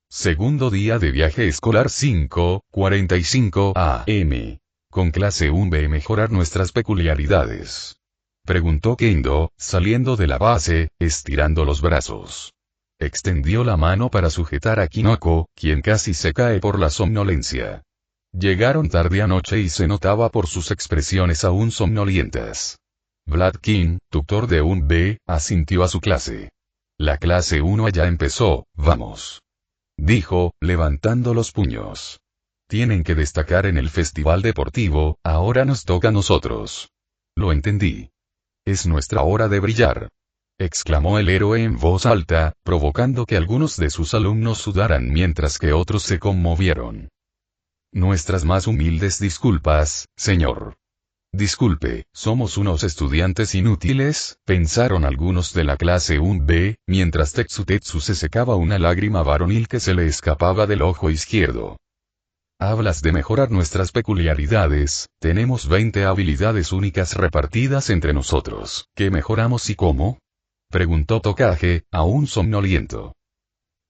Segundo día de viaje escolar 5:45 AM. Con clase 1B mejorar nuestras peculiaridades. Preguntó Kendo, saliendo de la base, estirando los brazos. Extendió la mano para sujetar a Kinoko, quien casi se cae por la somnolencia. Llegaron tarde anoche y se notaba por sus expresiones aún somnolientas. Vlad King, tutor de 1B, asintió a su clase. La clase 1 ya empezó, vamos. dijo, levantando los puños. Tienen que destacar en el festival deportivo, ahora nos toca a nosotros. Lo entendí. Es nuestra hora de brillar. Exclamó el héroe en voz alta, provocando que algunos de sus alumnos sudaran mientras que otros se conmovieron. Nuestras más humildes disculpas, señor. Disculpe, somos unos estudiantes inútiles, pensaron algunos de la clase 1B, mientras Tetsu se secaba una lágrima varonil que se le escapaba del ojo izquierdo. Hablas de mejorar nuestras peculiaridades, tenemos 20 habilidades únicas repartidas entre nosotros. ¿Qué mejoramos y cómo? Preguntó Tokage, aún somnoliento.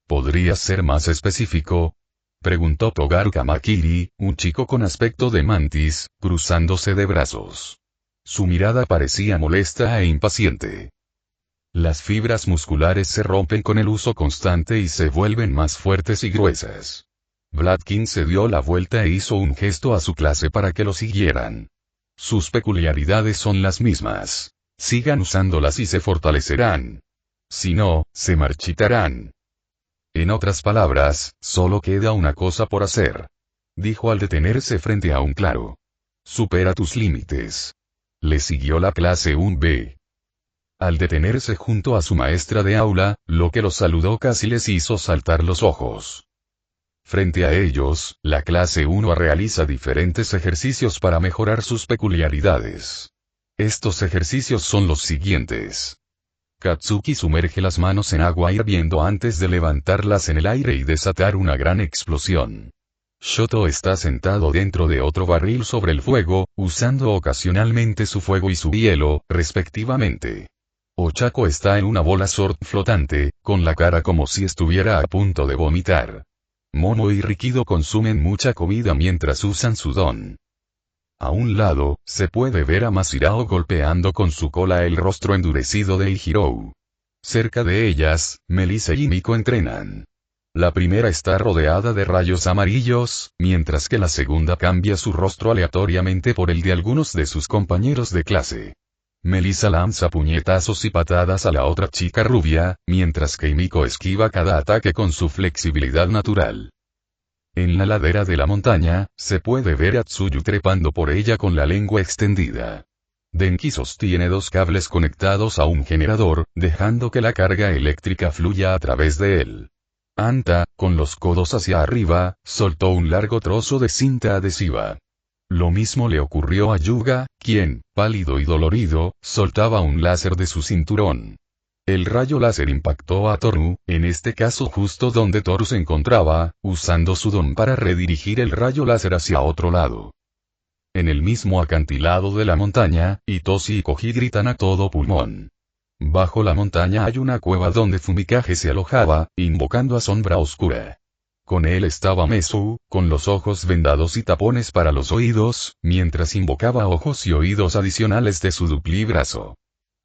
¿Podrías ser más específico? Preguntó Togaru Kamakiri, un chico con aspecto de mantis, cruzándose de brazos. Su mirada parecía molesta e impaciente. Las fibras musculares se rompen con el uso constante y se vuelven más fuertes y gruesas. Vladkin se dio la vuelta e hizo un gesto a su clase para que lo siguieran. Sus peculiaridades son las mismas. Sigan usándolas y se fortalecerán. Si no, se marchitarán. En otras palabras, solo queda una cosa por hacer. Dijo al detenerse frente a un claro. Supera tus límites. Le siguió la clase 1B. Al detenerse junto a su maestra de aula, lo que los saludó casi les hizo saltar los ojos. Frente a ellos, la clase 1A realiza diferentes ejercicios para mejorar sus peculiaridades. Estos ejercicios son los siguientes. Katsuki sumerge las manos en agua hirviendo antes de levantarlas en el aire y desatar una gran explosión. Shoto está sentado dentro de otro barril sobre el fuego, usando ocasionalmente su fuego y su hielo, respectivamente. Ochako está en una bola sword flotante, con la cara como si estuviera a punto de vomitar. Momo y Rikido consumen mucha comida mientras usan su don. A un lado, se puede ver a Masirao golpeando con su cola el rostro endurecido de Ihirou. Cerca de ellas, Melissa y Miko entrenan. La primera está rodeada de rayos amarillos, mientras que la segunda cambia su rostro aleatoriamente por el de algunos de sus compañeros de clase. Melissa lanza puñetazos y patadas a la otra chica rubia, mientras que Miko esquiva cada ataque con su flexibilidad natural. En la ladera de la montaña, se puede ver a Tsuyu trepando por ella con la lengua extendida. Denki sostiene dos cables conectados a un generador, dejando que la carga eléctrica fluya a través de él. Anta, con los codos hacia arriba, soltó un largo trozo de cinta adhesiva. Lo mismo le ocurrió a Yuga, quien, pálido y dolorido, soltaba un láser de su cinturón. El rayo láser impactó a Toru, en este caso justo donde Toru se encontraba, usando su don para redirigir el rayo láser hacia otro lado. En el mismo acantilado de la montaña, Itoshi y Koji gritan a todo pulmón. Bajo la montaña hay una cueva donde Fumikage se alojaba, invocando a Sombra Oscura. Con él estaba Mesu, con los ojos vendados y tapones para los oídos, mientras invocaba ojos y oídos adicionales de su duplibrazo.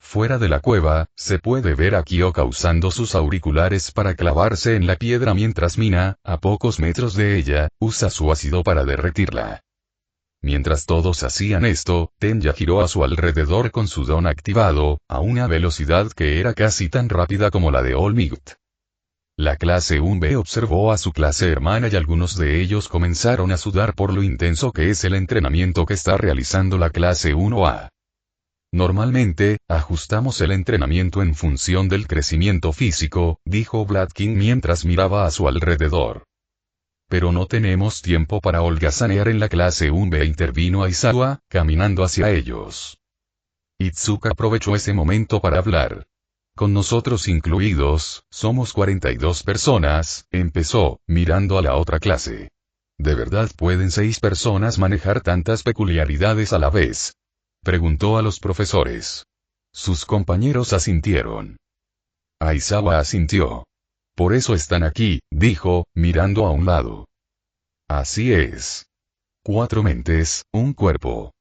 Fuera de la cueva, se puede ver a Kyoka usando sus auriculares para clavarse en la piedra mientras Mina, a pocos metros de ella, usa su ácido para derretirla. Mientras todos hacían esto, Tenya giró a su alrededor con su don activado, a una velocidad que era casi tan rápida como la de All Might. La clase 1B observó a su clase hermana y algunos de ellos comenzaron a sudar por lo intenso que es el entrenamiento que está realizando la clase 1A. Normalmente, ajustamos el entrenamiento en función del crecimiento físico, dijo Vladkin mientras miraba a su alrededor. Pero no tenemos tiempo para holgazanear en la clase 1B, intervino Aizawa, caminando hacia ellos. Itsuka aprovechó ese momento para hablar. Con nosotros incluidos, somos 42 personas, empezó, mirando a la otra clase. ¿De verdad pueden 6 personas manejar tantas peculiaridades a la vez? Preguntó a los profesores. Sus compañeros asintieron. Aizawa asintió. Por eso están aquí, dijo, mirando a un lado. Así es. 4 mentes, un cuerpo.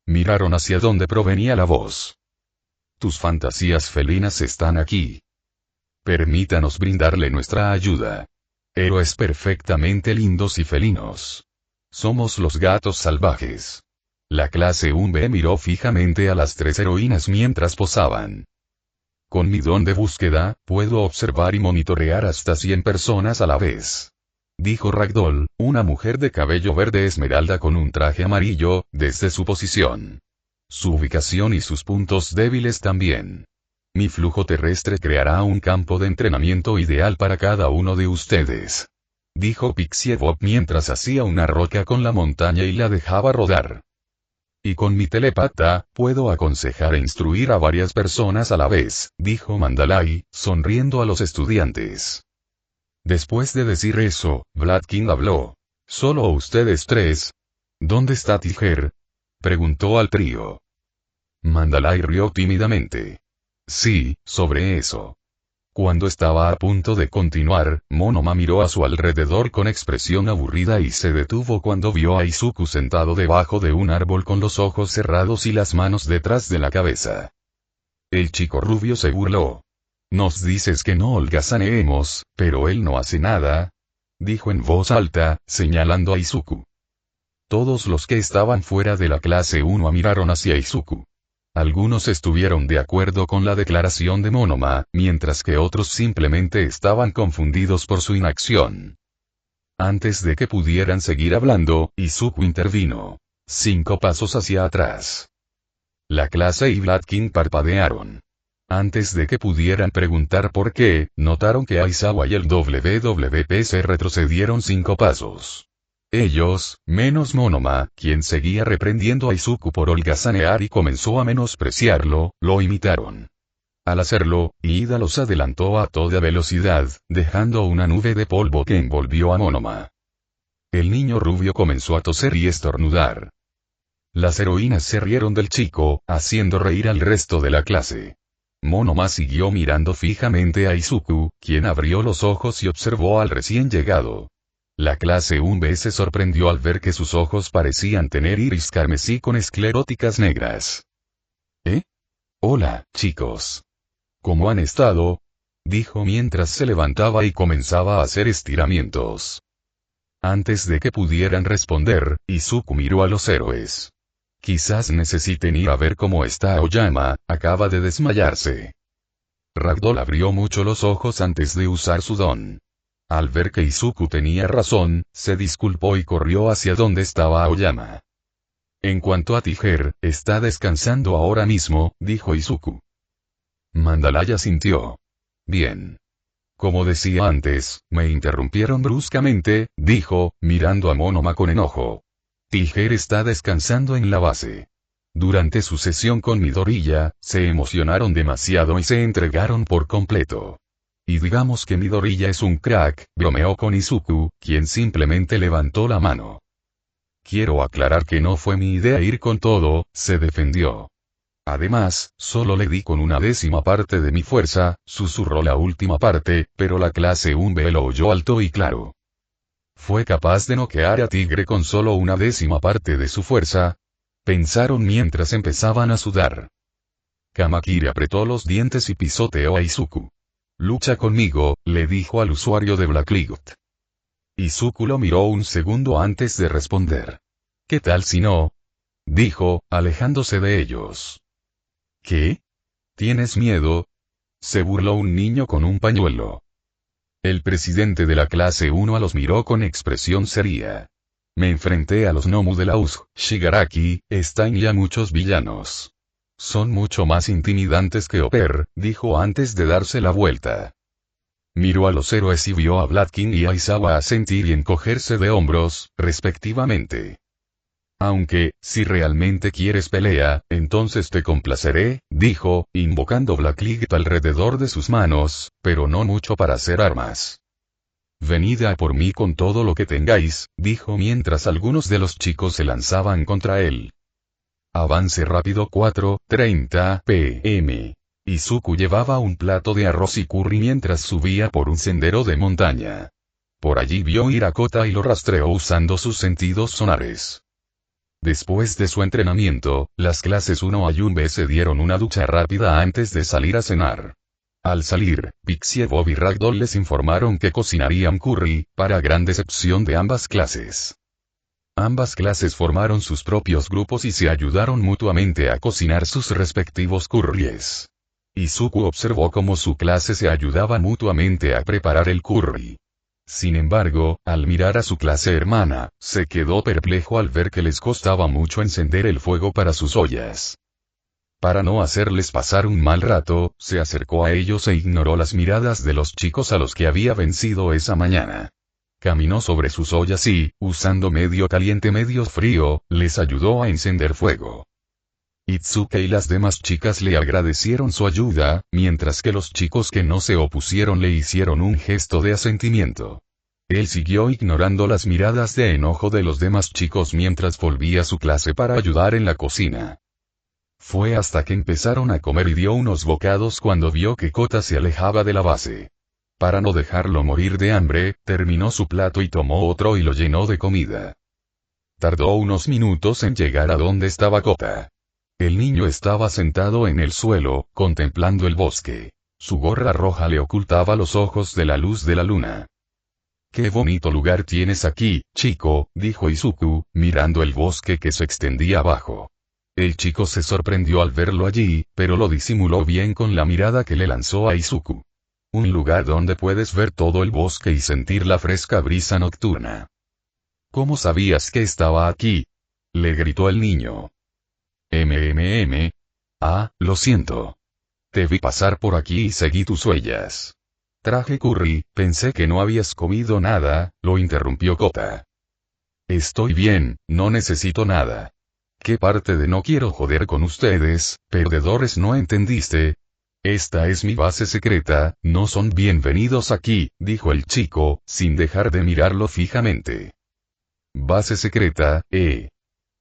Miraron hacia donde provenía la voz. Tus fantasías felinas están aquí. Permítanos brindarle nuestra ayuda. Héroes perfectamente lindos y felinos. Somos los gatos salvajes. La clase 1B miró fijamente a las 3 heroínas mientras posaban. Con mi don de búsqueda, puedo observar y monitorear hasta 100 personas a la vez. Dijo Ragdoll, una mujer de cabello verde esmeralda con un traje amarillo, desde su posición. Su ubicación y sus puntos débiles también. Mi flujo terrestre creará un campo de entrenamiento ideal para cada uno de ustedes. Dijo Pixie Bob mientras hacía una roca con la montaña y la dejaba rodar. Y con mi telepata, puedo aconsejar e instruir a varias personas a la vez, dijo Mandalay, sonriendo a los estudiantes. Después de decir eso, Vladkin habló. ¿Solo ustedes tres? ¿Dónde está Tiger? Preguntó al trío. Mandalay rió tímidamente. Sí, sobre eso. Cuando estaba a punto de continuar, Monoma miró a su alrededor con expresión aburrida y se detuvo cuando vio a Izuku sentado debajo de un árbol con los ojos cerrados y las manos detrás de la cabeza. El chico rubio se burló. Nos dices que no holgazaneemos, pero él no hace nada, dijo en voz alta, señalando a Izuku. Todos los que estaban fuera de la clase 1 miraron hacia Izuku. Algunos estuvieron de acuerdo con la declaración de Monoma, mientras que otros simplemente estaban confundidos por su inacción. Antes de que pudieran seguir hablando, Izuku intervino. 5 pasos hacia atrás. La clase y Vladkin parpadearon. Antes de que pudieran preguntar por qué, notaron que Aizawa y el WWP se retrocedieron 5 pasos. Ellos, menos Monoma, quien seguía reprendiendo a Izuku por holgazanear y comenzó a menospreciarlo, lo imitaron. Al hacerlo, Ida los adelantó a toda velocidad, dejando una nube de polvo que envolvió a Monoma. El niño rubio comenzó a toser y estornudar. Las heroínas se rieron del chico, haciendo reír al resto de la clase. Monoma siguió mirando fijamente a Izuku, quien abrió los ojos y observó al recién llegado. La clase 1B se sorprendió al ver que sus ojos parecían tener iris carmesí con escleróticas negras. Hola, chicos. ¿Cómo han estado? Dijo mientras se levantaba y comenzaba a hacer estiramientos. Antes de que pudieran responder, Izuku miró a los héroes. Quizás necesiten ir a ver cómo está Aoyama, acaba de desmayarse. Ragdoll abrió mucho los ojos antes de usar su don. Al ver que Izuku tenía razón, se disculpó y corrió hacia donde estaba Aoyama. En cuanto a Tiger, está descansando ahora mismo, dijo Izuku. Mandalay asintió. Bien. Como decía antes, me interrumpieron bruscamente, dijo, mirando a Monoma con enojo. Tiger está descansando en la base. Durante su sesión con Midoriya, se emocionaron demasiado y se entregaron por completo. Y digamos que Midoriya es un crack, bromeó con Izuku, quien simplemente levantó la mano. Quiero aclarar que no fue mi idea ir con todo, se defendió. Además, solo le di con una 10ª parte de mi fuerza, susurró la última parte, pero la clase 1B lo oyó alto y claro. ¿Fue capaz de noquear a Tigre con solo una 10ª parte de su fuerza? Pensaron mientras empezaban a sudar. Kamakiri apretó los dientes y pisoteó a Izuku. Lucha conmigo, le dijo al usuario de Blacklight. Izuku lo miró un segundo antes de responder. ¿Qué tal si no? Dijo, alejándose de ellos. ¿Qué? ¿Tienes miedo? Se burló un niño con un pañuelo. El presidente de la clase 1 los miró con expresión seria. Me enfrenté a los Nomu de la USG, Shigaraki, están ya muchos villanos. Son mucho más intimidantes que Oper, dijo antes de darse la vuelta. Miró a los héroes y vio a Vladkin y Aizawa asentir y encogerse de hombros, respectivamente. Aunque, si realmente quieres pelea, entonces te complaceré, dijo, invocando Blacklight alrededor de sus manos, pero no mucho para hacer armas. Venid a por mí con todo lo que tengáis, dijo mientras algunos de los chicos se lanzaban contra él. Avance rápido 4:30 p.m. Izuku llevaba un plato de arroz y curry mientras subía por un sendero de montaña. Por allí vio ir a Kota y lo rastreó usando sus sentidos sonares. Después de su entrenamiento, las clases 1A y 1B se dieron una ducha rápida antes de salir a cenar. Al salir, Pixie Bob y Ragdoll les informaron que cocinarían curry, para gran decepción de ambas clases. Ambas clases formaron sus propios grupos y se ayudaron mutuamente a cocinar sus respectivos curries. Izuku observó cómo su clase se ayudaba mutuamente a preparar el curry. Sin embargo, al mirar a su clase hermana, se quedó perplejo al ver que les costaba mucho encender el fuego para sus ollas. Para no hacerles pasar un mal rato, se acercó a ellos e ignoró las miradas de los chicos a los que había vencido esa mañana. Caminó sobre sus ollas y, usando medio caliente medio frío, les ayudó a encender fuego. Itsuki y las demás chicas le agradecieron su ayuda, mientras que los chicos que no se opusieron le hicieron un gesto de asentimiento. Él siguió ignorando las miradas de enojo de los demás chicos mientras volvía a su clase para ayudar en la cocina. Fue hasta que empezaron a comer y dio unos bocados cuando vio que Kota se alejaba de la base. Para no dejarlo morir de hambre, terminó su plato y tomó otro y lo llenó de comida. Tardó unos minutos en llegar a donde estaba Kota. El niño estaba sentado en el suelo, contemplando el bosque. Su gorra roja le ocultaba los ojos de la luz de la luna. «Qué bonito lugar tienes aquí, chico», dijo Izuku, mirando el bosque que se extendía abajo. El chico se sorprendió al verlo allí, pero lo disimuló bien con la mirada que le lanzó a Izuku. «Un lugar donde puedes ver todo el bosque y sentir la fresca brisa nocturna». «¿Cómo sabías que estaba aquí?», le gritó el niño. «Ah, lo siento. Te vi pasar por aquí y seguí tus huellas». «Traje curry, pensé que no habías comido nada», lo interrumpió Kota. «Estoy bien, no necesito nada». «¿Qué parte de no quiero joder con ustedes, perdedores no entendiste? Esta es mi base secreta, no son bienvenidos aquí», dijo el chico, sin dejar de mirarlo fijamente. «Base secreta,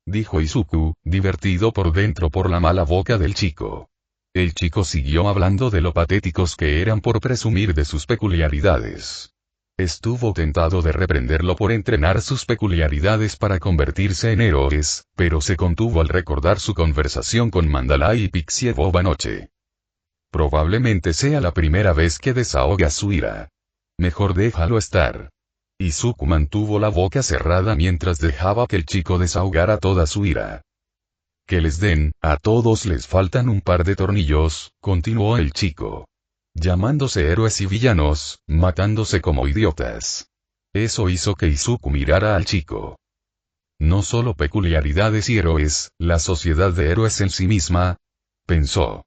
dijo Izuku, divertido por dentro por la mala boca del chico. El chico siguió hablando de lo patéticos que eran por presumir de sus peculiaridades. Estuvo tentado de reprenderlo por entrenar sus peculiaridades para convertirse en héroes, pero se contuvo al recordar su conversación con Mandalay y Pixie Bob anoche. Probablemente sea la primera vez que desahoga su ira. Mejor déjalo estar. Izuku mantuvo la boca cerrada mientras dejaba que el chico desahogara toda su ira. «Que les den, a todos les faltan un par de tornillos», continuó el chico. «Llamándose héroes y villanos, matándose como idiotas». Eso hizo que Izuku mirara al chico. «No solo peculiaridades y héroes, la sociedad de héroes en sí misma», pensó.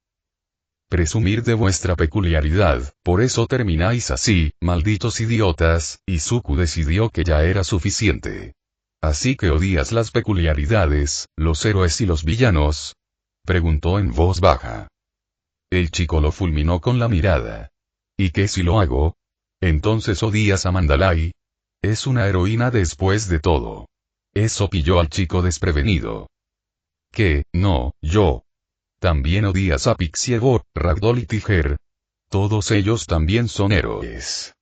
«Presumir de vuestra peculiaridad, por eso termináis así, malditos idiotas», Izuku decidió que ya era suficiente. «¿Así que odias las peculiaridades, los héroes y los villanos?», preguntó en voz baja. El chico lo fulminó con la mirada. «¿Y qué si lo hago? Entonces odias a Mandalay. Es una heroína después de todo». Eso pilló al chico desprevenido. «¿Qué? No, yo. También odias a Pixie Bob, Ragdoll y Tiger. Todos ellos también son héroes.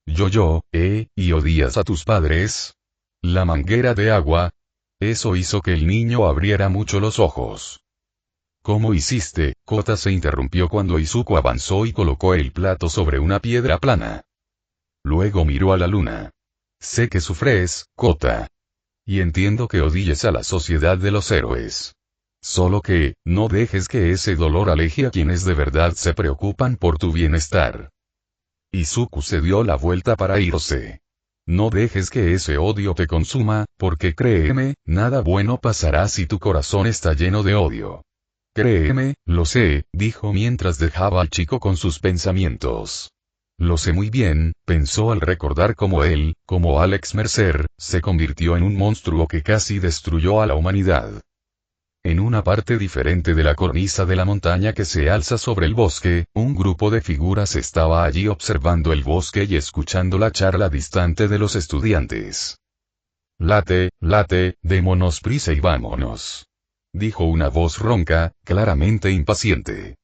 ¿Y odias a tus padres? La manguera de agua». Eso hizo que el niño abriera mucho los ojos. «¿Cómo hiciste?», Kota se interrumpió cuando Izuku avanzó y colocó el plato sobre una piedra plana. Luego miró a la luna. «Sé que sufres, Kota. Y entiendo que odies a la sociedad de los héroes. Solo que, no dejes que ese dolor aleje a quienes de verdad se preocupan por tu bienestar». Izuku se dio la vuelta para irse. «No dejes que ese odio te consuma, porque créeme, nada bueno pasará si tu corazón está lleno de odio». «Créeme, lo sé», dijo mientras dejaba al chico con sus pensamientos. «Lo sé muy bien», pensó al recordar cómo él, como Alex Mercer, se convirtió en un monstruo que casi destruyó a la humanidad. En una parte diferente de la cornisa de la montaña que se alza sobre el bosque, un grupo de figuras estaba allí observando el bosque y escuchando la charla distante de los estudiantes. «Late, démonos prisa y vámonos», dijo una voz ronca, claramente impaciente.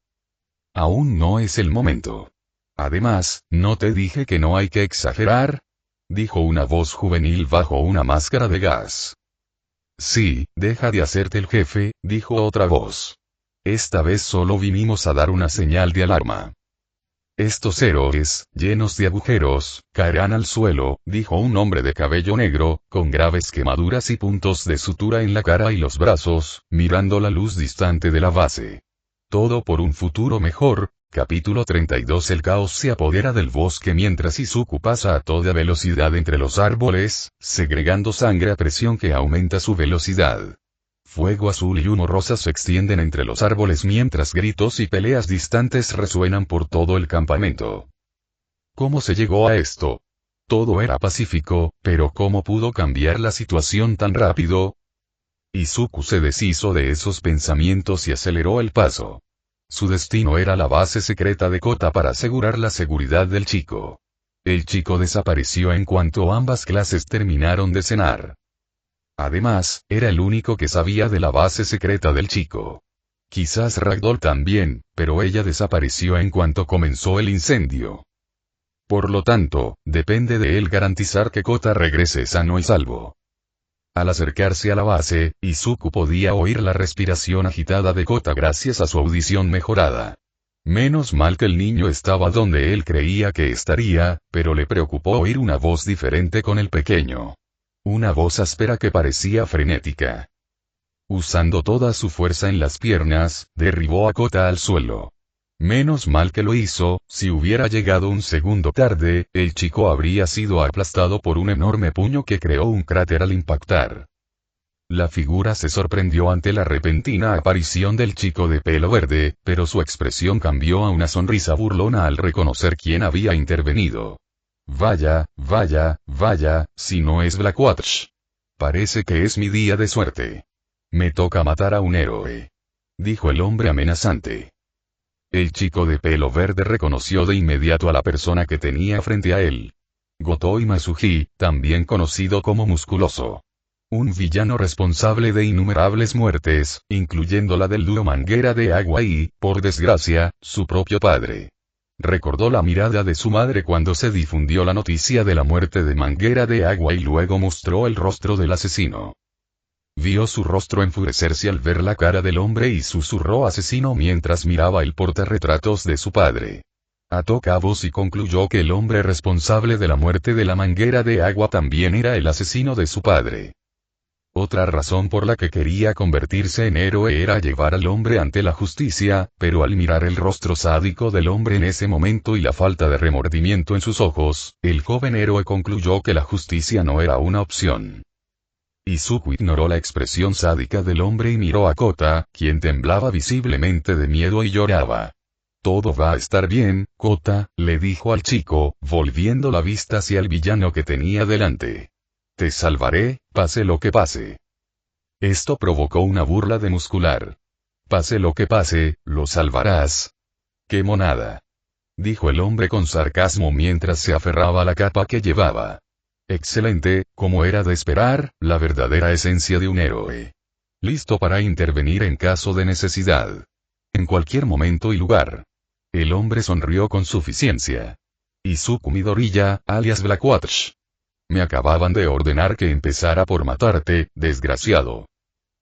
«Aún no es el momento. Además, ¿no te dije que no hay que exagerar?», dijo una voz juvenil bajo una máscara de gas. «Sí, deja de hacerte el jefe», dijo otra voz. «Esta vez solo vinimos a dar una señal de alarma». «Estos héroes, llenos de agujeros, caerán al suelo», dijo un hombre de cabello negro, con graves quemaduras y puntos de sutura en la cara y los brazos, mirando la luz distante de la base. Todo por un futuro mejor. Capítulo 32. El caos se apodera del bosque mientras Izuku pasa a toda velocidad entre los árboles, segregando sangre a presión que aumenta su velocidad. Fuego azul y humo rosa se extienden entre los árboles mientras gritos y peleas distantes resuenan por todo el campamento. ¿Cómo se llegó a esto? Todo era pacífico, pero ¿cómo pudo cambiar la situación tan rápido? Izuku se deshizo de esos pensamientos y aceleró el paso. Su destino era la base secreta de Kota para asegurar la seguridad del chico. El chico desapareció en cuanto ambas clases terminaron de cenar. Además, era el único que sabía de la base secreta del chico. Quizás Ragdoll también, pero ella desapareció en cuanto comenzó el incendio. Por lo tanto, depende de él garantizar que Kota regrese sano y salvo. Al acercarse a la base, Izuku podía oír la respiración agitada de Kota gracias a su audición mejorada. Menos mal que el niño estaba donde él creía que estaría, pero le preocupó oír una voz diferente con el pequeño. Una voz áspera que parecía frenética. Usando toda su fuerza en las piernas, derribó a Kota al suelo. Menos mal que lo hizo, si hubiera llegado un segundo tarde, el chico habría sido aplastado por un enorme puño que creó un cráter al impactar. La figura se sorprendió ante la repentina aparición del chico de pelo verde, pero su expresión cambió a una sonrisa burlona al reconocer quién había intervenido. Vaya, vaya, vaya, si no es Blackwatch. Parece que es mi día de suerte. Me toca matar a un héroe. Dijo el hombre amenazante. El chico de pelo verde reconoció de inmediato a la persona que tenía frente a él. Gotoi Masuji, también conocido como Musculoso. Un villano responsable de innumerables muertes, incluyendo la del dúo Manguera de Agua y, por desgracia, su propio padre. Recordó la mirada de su madre cuando se difundió la noticia de la muerte de Manguera de Agua y luego mostró el rostro del asesino. Vio su rostro enfurecerse al ver la cara del hombre y susurró asesino mientras miraba el portarretratos de su padre. Ató cabos y concluyó que el hombre responsable de la muerte de la Manguera de Agua también era el asesino de su padre. Otra razón por la que quería convertirse en héroe era llevar al hombre ante la justicia, pero al mirar el rostro sádico del hombre en ese momento y la falta de remordimiento en sus ojos, el joven héroe concluyó que la justicia no era una opción. Izuku ignoró la expresión sádica del hombre y miró a Kota, quien temblaba visiblemente de miedo y lloraba. Todo va a estar bien, Kota, le dijo al chico, volviendo la vista hacia el villano que tenía delante. Te salvaré, pase lo que pase. Esto provocó una burla de Muscular. Pase lo que pase, lo salvarás. ¡Qué monada! Dijo el hombre con sarcasmo mientras se aferraba a la capa que llevaba. Excelente, como era de esperar, la verdadera esencia de un héroe. Listo para intervenir en caso de necesidad. En cualquier momento y lugar. El hombre sonrió con suficiencia. Izuku Midoriya, alias Blackwatch. Me acababan de ordenar que empezara por matarte, desgraciado.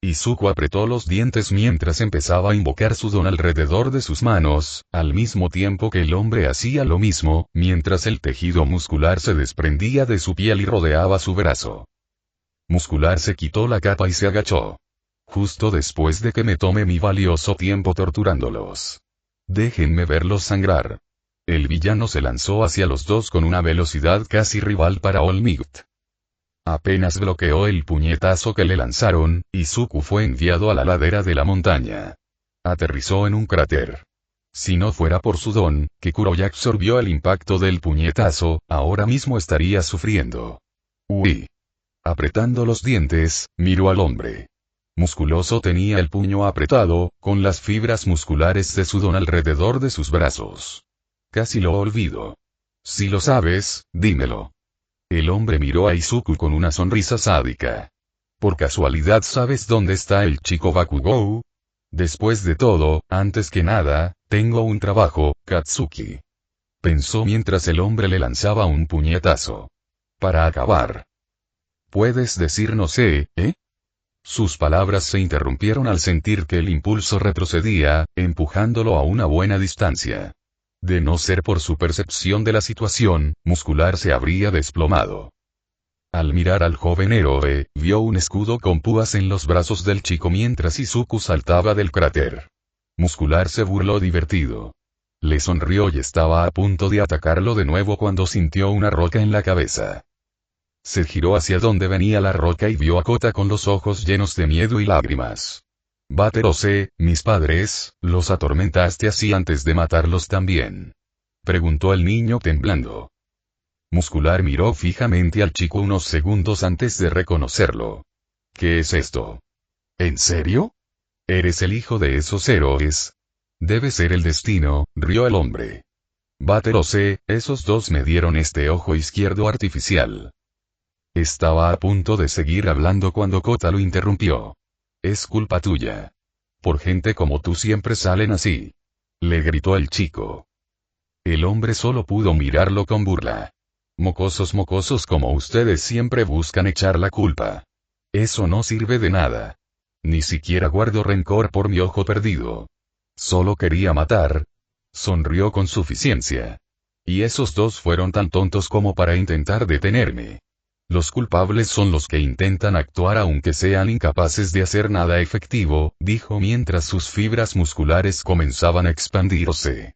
Izuku apretó los dientes mientras empezaba a invocar su don alrededor de sus manos, al mismo tiempo que el hombre hacía lo mismo, mientras el tejido muscular se desprendía de su piel y rodeaba su brazo. Muscular se quitó la capa y se agachó. Justo después de que me tome mi valioso tiempo torturándolos. Déjenme verlos sangrar. El villano se lanzó hacia los dos con una velocidad casi rival para All Might. Apenas bloqueó el puñetazo que le lanzaron, Izuku fue enviado a la ladera de la montaña. Aterrizó en un cráter. Si no fuera por su don, que Kuroya absorbió el impacto del puñetazo, ahora mismo estaría sufriendo. Uy. Apretando los dientes, miró al hombre. Musculoso tenía el puño apretado, con las fibras musculares de su don alrededor de sus brazos. Casi lo olvido. Si lo sabes, dímelo. El hombre miró a Izuku con una sonrisa sádica. ¿Por casualidad sabes dónde está el chico Bakugou? Después de todo, antes que nada, tengo un trabajo, Katsuki. Pensó mientras el hombre le lanzaba un puñetazo. Para acabar. ¿Puedes decir no sé, eh? Sus palabras se interrumpieron al sentir que el impulso retrocedía, empujándolo a una buena distancia. De no ser por su percepción de la situación, Muscular se habría desplomado. Al mirar al joven héroe, vio un escudo con púas en los brazos del chico mientras Izuku saltaba del cráter. Muscular se burló divertido. Le sonrió y estaba a punto de atacarlo de nuevo cuando sintió una roca en la cabeza. Se giró hacia donde venía la roca y vio a Kota con los ojos llenos de miedo y lágrimas. Baterose, mis padres, ¿los atormentaste así antes de matarlos también? Preguntó el niño temblando. Muscular miró fijamente al chico unos segundos antes de reconocerlo. ¿Qué es esto? ¿En serio? ¿Eres el hijo de esos héroes? Debe ser el destino, rió el hombre. Baterose, esos dos me dieron este ojo izquierdo artificial. Estaba a punto de seguir hablando cuando Kota lo interrumpió. Es culpa tuya. Por gente como tú siempre salen así. Le gritó el chico. El hombre solo pudo mirarlo con burla. Mocosos como ustedes siempre buscan echar la culpa. Eso no sirve de nada. Ni siquiera guardo rencor por mi ojo perdido. Solo quería matar. Sonrió con suficiencia. Y esos dos fueron tan tontos como para intentar detenerme. Los culpables son los que intentan actuar aunque sean incapaces de hacer nada efectivo, dijo mientras sus fibras musculares comenzaban a expandirse.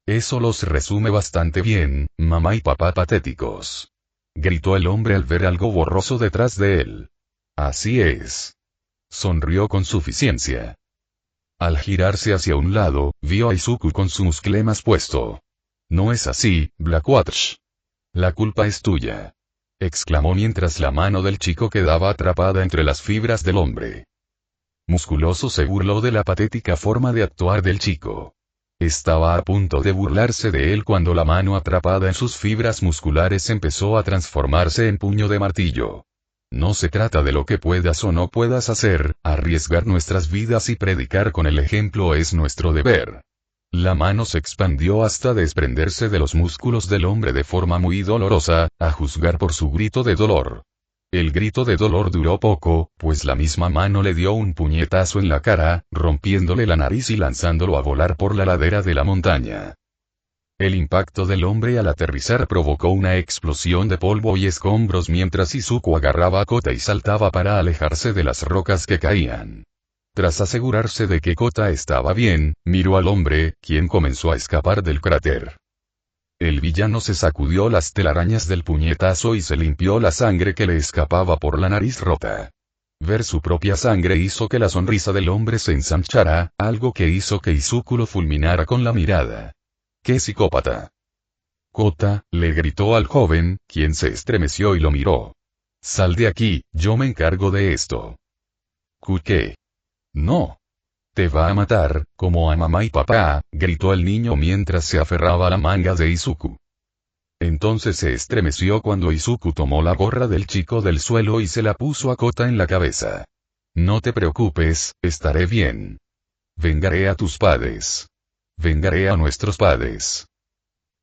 Eso los resume bastante bien, mamá y papá patéticos. Gritó el hombre al ver algo borroso detrás de él. Así es. Sonrió con suficiencia. Al girarse hacia un lado, vio a Izuku con su musclemas puesto. No es así, Blackwatch. La culpa es tuya. Exclamó mientras la mano del chico quedaba atrapada entre las fibras del hombre. Musculoso se burló de la patética forma de actuar del chico. Estaba a punto de burlarse de él cuando la mano atrapada en sus fibras musculares empezó a transformarse en puño de martillo. No se trata de lo que puedas o no puedas hacer, arriesgar nuestras vidas y predicar con el ejemplo es nuestro deber. La mano se expandió hasta desprenderse de los músculos del hombre de forma muy dolorosa, a juzgar por su grito de dolor. El grito de dolor duró poco, pues la misma mano le dio un puñetazo en la cara, rompiéndole la nariz y lanzándolo a volar por la ladera de la montaña. El impacto del hombre al aterrizar provocó una explosión de polvo y escombros mientras Izuku agarraba a Kota y saltaba para alejarse de las rocas que caían. Tras asegurarse de que Kota estaba bien, miró al hombre, quien comenzó a escapar del cráter. El villano se sacudió las telarañas del puñetazo y se limpió la sangre que le escapaba por la nariz rota. Ver su propia sangre hizo que la sonrisa del hombre se ensanchara, algo que hizo que Izuku lo fulminara con la mirada. ¡Qué psicópata! Kota, le gritó al joven, quien se estremeció y lo miró. Sal de aquí, yo me encargo de esto. ¿Qué? No. Te va a matar, como a mamá y papá, gritó el niño mientras se aferraba a la manga de Izuku. Entonces se estremeció cuando Izuku tomó la gorra del chico del suelo y se la puso a Kota en la cabeza. No te preocupes, estaré bien. Vengaré a tus padres. Vengaré a nuestros padres.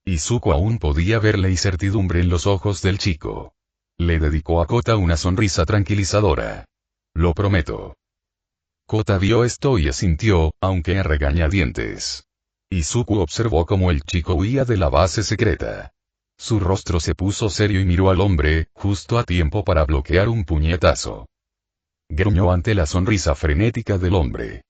Izuku aún podía ver la incertidumbre en los ojos del chico. Le dedicó a Kota una sonrisa tranquilizadora. Lo prometo. Kota vio esto y asintió, aunque a regañadientes. Izuku observó cómo el chico huía de la base secreta. Su rostro se puso serio y miró al hombre, justo a tiempo para bloquear un puñetazo. Gruñó ante la sonrisa frenética del hombre.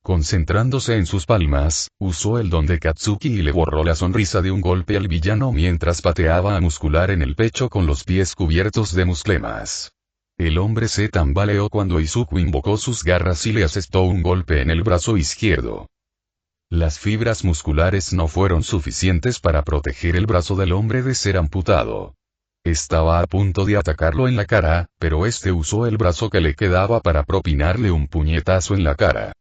Concentrándose en sus palmas, usó el don de Katsuki y le borró la sonrisa de un golpe al villano mientras pateaba a Muscular en el pecho con los pies cubiertos de musclemas. El hombre se tambaleó cuando Izuku invocó sus garras y le asestó un golpe en el brazo izquierdo. Las fibras musculares no fueron suficientes para proteger el brazo del hombre de ser amputado. Estaba a punto de atacarlo en la cara, pero este usó el brazo que le quedaba para propinarle un puñetazo en la cara.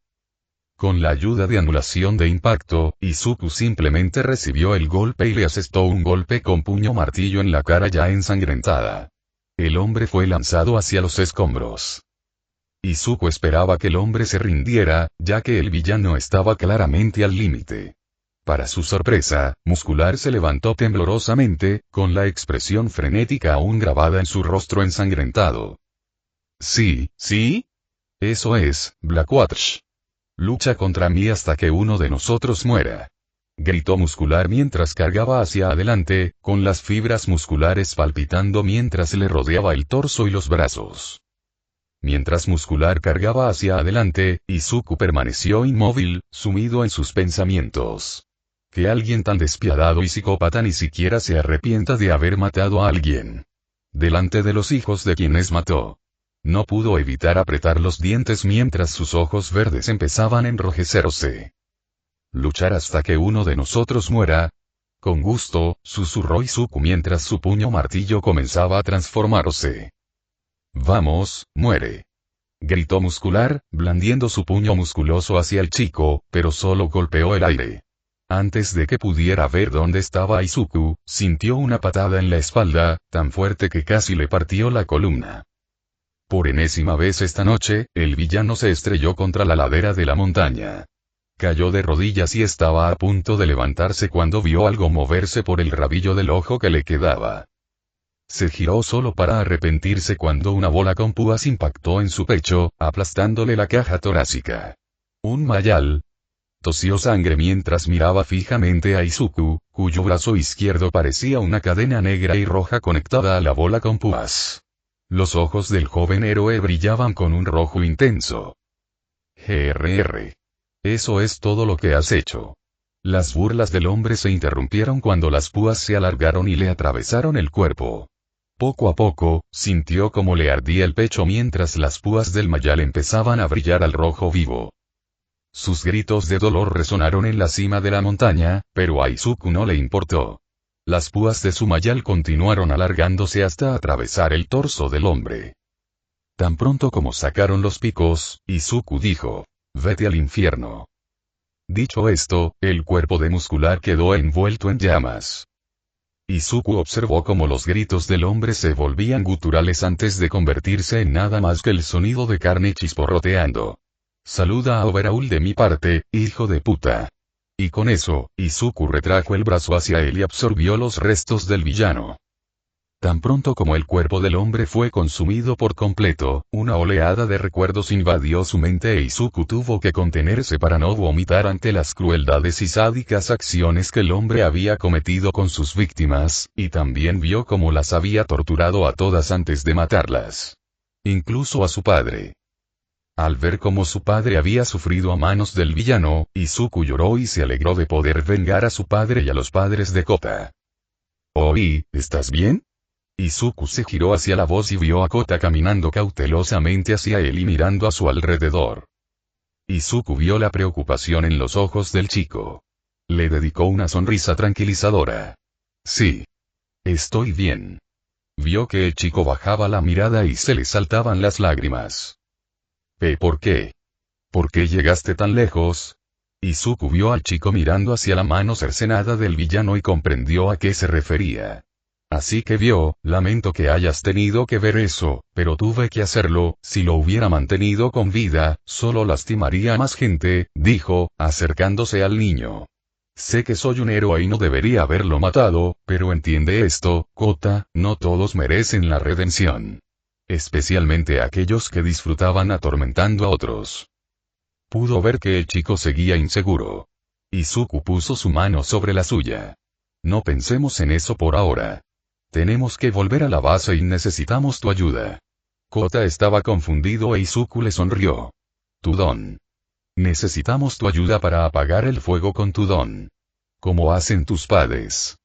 Con la ayuda de anulación de impacto, Izuku simplemente recibió el golpe y le asestó un golpe con puño martillo en la cara ya ensangrentada. El hombre fue lanzado hacia los escombros. Izuku esperaba que el hombre se rindiera, ya que el villano estaba claramente al límite. Para su sorpresa, Muscular se levantó temblorosamente, con la expresión frenética aún grabada en su rostro ensangrentado. Sí, sí. Eso es, Blackwatch. Lucha contra mí hasta que uno de nosotros muera. Gritó Muscular mientras cargaba hacia adelante, con las fibras musculares palpitando mientras le rodeaba el torso y los brazos. Mientras Muscular cargaba hacia adelante, Izuku permaneció inmóvil, sumido en sus pensamientos. Que alguien tan despiadado y psicópata ni siquiera se arrepienta de haber matado a alguien. Delante de los hijos de quienes mató. No pudo evitar apretar los dientes mientras sus ojos verdes empezaban a enrojecerse. Luchar hasta que uno de nosotros muera. Con gusto, susurró Izuku mientras su puño martillo comenzaba a transformarse. Vamos, muere. Gritó Muscular, blandiendo su puño musculoso hacia el chico, pero solo golpeó el aire. Antes de que pudiera ver dónde estaba Izuku, sintió una patada en la espalda, tan fuerte que casi le partió la columna. Por enésima vez esta noche, el villano se estrelló contra la ladera de la montaña. Cayó de rodillas y estaba a punto de levantarse cuando vio algo moverse por el rabillo del ojo que le quedaba. Se giró solo para arrepentirse cuando una bola con púas impactó en su pecho, aplastándole la caja torácica. Un mayal. Tosió sangre mientras miraba fijamente a Izuku, cuyo brazo izquierdo parecía una cadena negra y roja conectada a la bola con púas. Los ojos del joven héroe brillaban con un rojo intenso. GRR. Eso es todo lo que has hecho. Las burlas del hombre se interrumpieron cuando las púas se alargaron y le atravesaron el cuerpo. Poco a poco, sintió como le ardía el pecho mientras las púas del mayal empezaban a brillar al rojo vivo. Sus gritos de dolor resonaron en la cima de la montaña, pero a Izuku no le importó. Las púas de su mayal continuaron alargándose hasta atravesar el torso del hombre. Tan pronto como sacaron los picos, Izuku dijo, «Vete al infierno». Dicho esto, el cuerpo de Muscular quedó envuelto en llamas. Izuku observó cómo los gritos del hombre se volvían guturales antes de convertirse en nada más que el sonido de carne chisporroteando. «Saluda a Overhaul de mi parte, hijo de puta». Y con eso, Izuku retrajo el brazo hacia él y absorbió los restos del villano. Tan pronto como el cuerpo del hombre fue consumido por completo, una oleada de recuerdos invadió su mente e Izuku tuvo que contenerse para no vomitar ante las crueldades y sádicas acciones que el hombre había cometido con sus víctimas, y también vio cómo las había torturado a todas antes de matarlas. Incluso a su padre. Al ver cómo su padre había sufrido a manos del villano, Izuku lloró y se alegró de poder vengar a su padre y a los padres de Kota. «Oi, ¿estás bien?» Izuku se giró hacia la voz y vio a Kota caminando cautelosamente hacia él y mirando a su alrededor. Izuku vio la preocupación en los ojos del chico. Le dedicó una sonrisa tranquilizadora. «Sí. Estoy bien». Vio que el chico bajaba la mirada y se le saltaban las lágrimas. ¿Por qué? ¿Por qué llegaste tan lejos?» Izuku vio al chico mirando hacia la mano cercenada del villano y comprendió a qué se refería. «Así que lamento que hayas tenido que ver eso, pero tuve que hacerlo, si lo hubiera mantenido con vida, solo lastimaría a más gente», dijo, acercándose al niño. «Sé que soy un héroe y no debería haberlo matado, pero entiende esto, Kota, no todos merecen la redención. Especialmente aquellos que disfrutaban atormentando a otros». Pudo ver que el chico seguía inseguro. Izuku puso su mano sobre la suya. «No pensemos en eso por ahora. Tenemos que volver a la base y necesitamos tu ayuda». Kota estaba confundido e Izuku le sonrió. «Tu don. Necesitamos tu ayuda para apagar el fuego con tu don. Como hacen tus padres».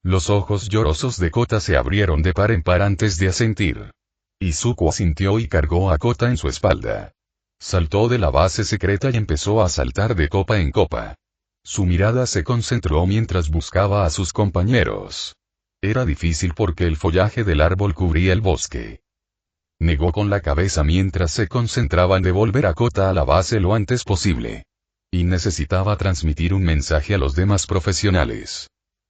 Los ojos llorosos de Kota se abrieron de par en par antes de asentir. Izuku asintió y cargó a Kota en su espalda. Saltó de la base secreta y empezó a saltar de copa en copa. Su mirada se concentró mientras buscaba a sus compañeros. Era difícil porque el follaje del árbol cubría el bosque. Negó con la cabeza mientras se concentraba en devolver a Kota a la base lo antes posible. Y necesitaba transmitir un mensaje a los demás profesionales.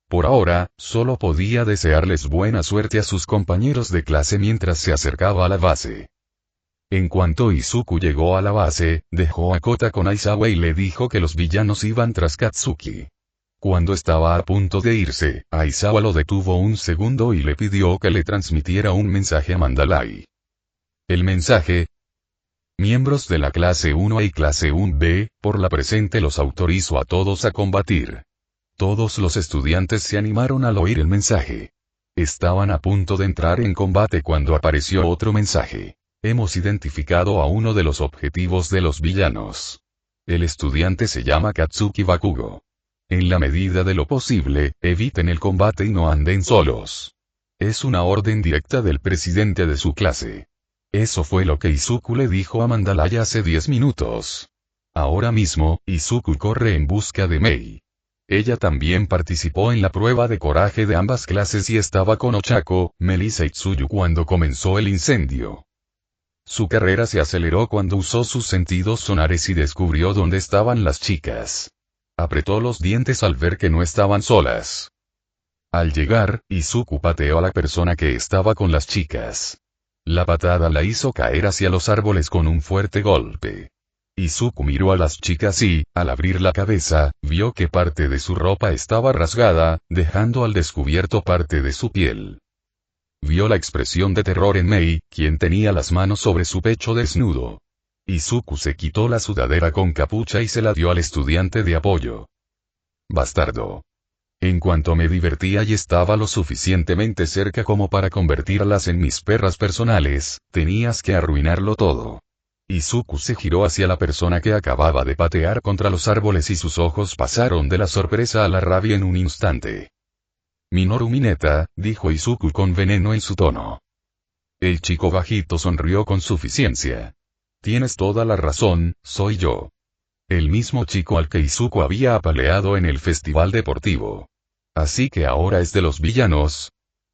Por ahora, solo podía desearles buena suerte a sus compañeros de clase mientras se acercaba a la base. En cuanto Izuku llegó a la base, dejó a Kota con Aizawa y le dijo que los villanos iban tras Katsuki. Cuando estaba a punto de irse, Aizawa lo detuvo un segundo y le pidió que le transmitiera un mensaje a Mandalay. El mensaje: miembros de la clase 1A y clase 1B, por la presente los autorizo a todos a combatir. Todos los estudiantes se animaron al oír el mensaje. Estaban a punto de entrar en combate cuando apareció otro mensaje. Hemos identificado a uno de los objetivos de los villanos. El estudiante se llama Katsuki Bakugo. En la medida de lo posible, eviten el combate y no anden solos. Es una orden directa del presidente de su clase. Eso fue lo que Izuku le dijo a Mandalaya hace 10 minutos. Ahora mismo, Izuku corre en busca de Mei. Ella también participó en la prueba de coraje de ambas clases y estaba con Ochako, Melissa y Tsuyu cuando comenzó el incendio. Su carrera se aceleró cuando usó sus sentidos sonares y descubrió dónde estaban las chicas. Apretó los dientes al ver que no estaban solas. Al llegar, Izuku pateó a la persona que estaba con las chicas. La patada la hizo caer hacia los árboles con un fuerte golpe. Izuku miró a las chicas y, al abrir la cabeza, vio que parte de su ropa estaba rasgada, dejando al descubierto parte de su piel. Vio la expresión de terror en Mei, quien tenía las manos sobre su pecho desnudo. Izuku se quitó la sudadera con capucha y se la dio al estudiante de apoyo. Bastardo. En cuanto me divertía y estaba lo suficientemente cerca como para convertirlas en mis perras personales, tenías que arruinarlo todo. Izuku se giró hacia la persona que acababa de patear contra los árboles y sus ojos pasaron de la sorpresa a la rabia en un instante. Minoru Mineta, dijo Izuku con veneno en su tono. El chico bajito sonrió con suficiencia. Tienes toda la razón, soy yo. El mismo chico al que Izuku había apaleado en el festival deportivo. Así que ahora es de los villanos.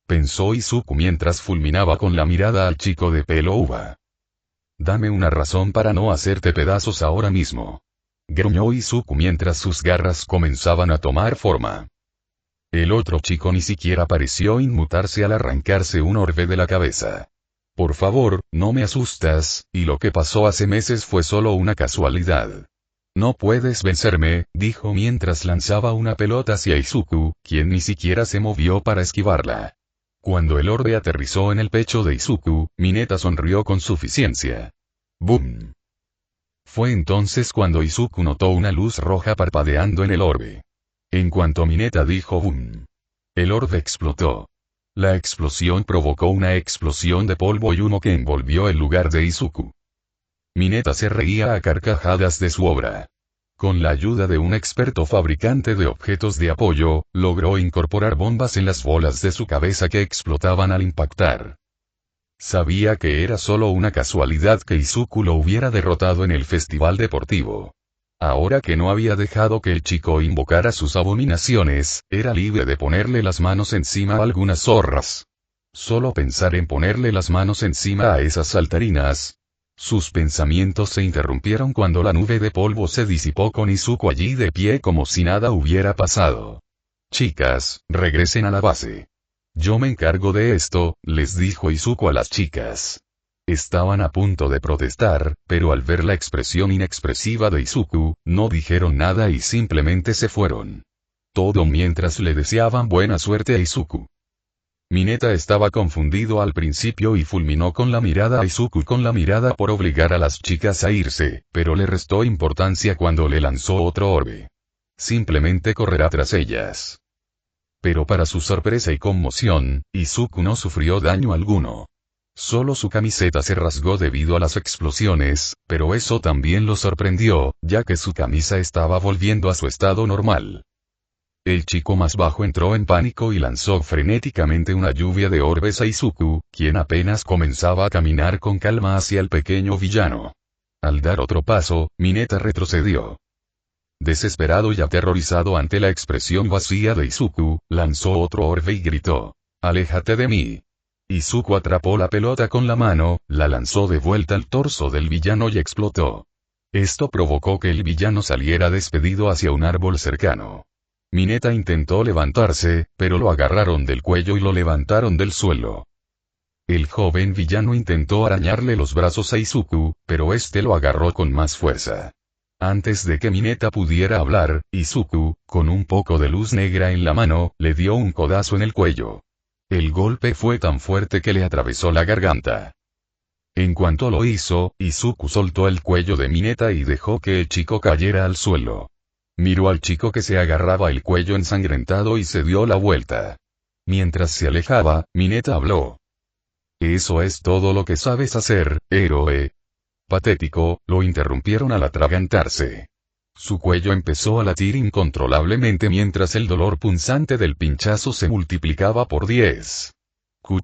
Pensó Izuku mientras fulminaba con la mirada al chico de pelo uva. Dame una razón para no hacerte pedazos ahora mismo. Gruñó Izuku mientras sus garras comenzaban a tomar forma. El otro chico ni siquiera pareció inmutarse al arrancarse un orbe de la cabeza. Por favor, no me asustas, y lo que pasó hace meses fue solo una casualidad. No puedes vencerme, dijo mientras lanzaba una pelota hacia Izuku, quien ni siquiera se movió para esquivarla. Cuando el orbe aterrizó en el pecho de Izuku, Mineta sonrió con suficiencia. ¡Bum! Fue entonces cuando Izuku notó una luz roja parpadeando en el orbe. En cuanto Mineta dijo ¡bum! El orbe explotó. La explosión provocó una explosión de polvo y humo que envolvió el lugar de Izuku. Mineta se reía a carcajadas de su obra. Con la ayuda de un experto fabricante de objetos de apoyo, logró incorporar bombas en las bolas de su cabeza que explotaban al impactar. Sabía que era solo una casualidad que Izuku lo hubiera derrotado en el festival deportivo. Ahora que no había dejado que el chico invocara sus abominaciones, era libre de ponerle las manos encima a algunas zorras. Solo pensar en ponerle las manos encima a esas saltarinas. Sus pensamientos se interrumpieron cuando la nube de polvo se disipó con Izuku allí de pie como si nada hubiera pasado. Chicas, regresen a la base. Yo me encargo de esto, les dijo Izuku a las chicas. Estaban a punto de protestar, pero al ver la expresión inexpresiva de Izuku, no dijeron nada y simplemente se fueron. Todo mientras le deseaban buena suerte a Izuku. Mineta estaba confundido al principio y fulminó con la mirada a Izuku con la mirada por obligar a las chicas a irse, pero le restó importancia cuando le lanzó otro orbe. Simplemente correrá tras ellas. Pero para su sorpresa y conmoción, Izuku no sufrió daño alguno. Solo su camiseta se rasgó debido a las explosiones, pero eso también lo sorprendió, ya que su camisa estaba volviendo a su estado normal. El chico más bajo entró en pánico y lanzó frenéticamente una lluvia de orbes a Izuku, quien apenas comenzaba a caminar con calma hacia el pequeño villano. Al dar otro paso, Mineta retrocedió. Desesperado y aterrorizado ante la expresión vacía de Izuku, lanzó otro orbe y gritó: «¡Aléjate de mí!». Izuku atrapó la pelota con la mano, la lanzó de vuelta al torso del villano y explotó. Esto provocó que el villano saliera despedido hacia un árbol cercano. Mineta intentó levantarse, pero lo agarraron del cuello y lo levantaron del suelo. El joven villano intentó arañarle los brazos a Izuku, pero este lo agarró con más fuerza. Antes de que Mineta pudiera hablar, Izuku, con un poco de luz negra en la mano, le dio un codazo en el cuello. El golpe fue tan fuerte que le atravesó la garganta. En cuanto lo hizo, Izuku soltó el cuello de Mineta y dejó que el chico cayera al suelo. Miró al chico que se agarraba el cuello ensangrentado y se dio la vuelta. Mientras se alejaba, Mineta habló. Eso es todo lo que sabes hacer, héroe. Patético, lo interrumpieron al atragantarse. Su cuello empezó a latir incontrolablemente mientras el dolor punzante del pinchazo se multiplicaba por 10.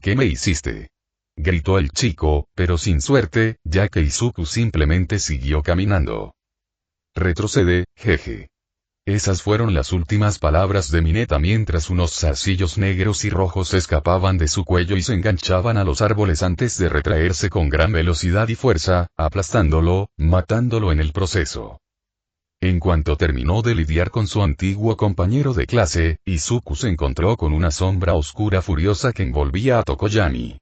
¿Qué me hiciste? Gritó el chico, pero sin suerte, ya que Izuku simplemente siguió caminando. Retrocede, jeje. Esas fueron las últimas palabras de Mineta mientras unos zarcillos negros y rojos escapaban de su cuello y se enganchaban a los árboles antes de retraerse con gran velocidad y fuerza, aplastándolo, matándolo en el proceso. En cuanto terminó de lidiar con su antiguo compañero de clase, Izuku se encontró con una sombra oscura furiosa que envolvía a Tokoyami.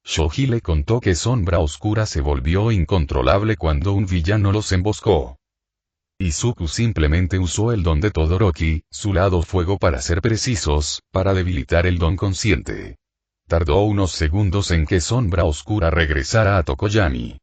Shoji le contó que sombra oscura se volvió incontrolable cuando un villano los emboscó. Izuku simplemente usó el don de Todoroki, su lado fuego para ser precisos, para debilitar el don consciente. Tardó unos segundos en que sombra oscura regresara a Tokoyami.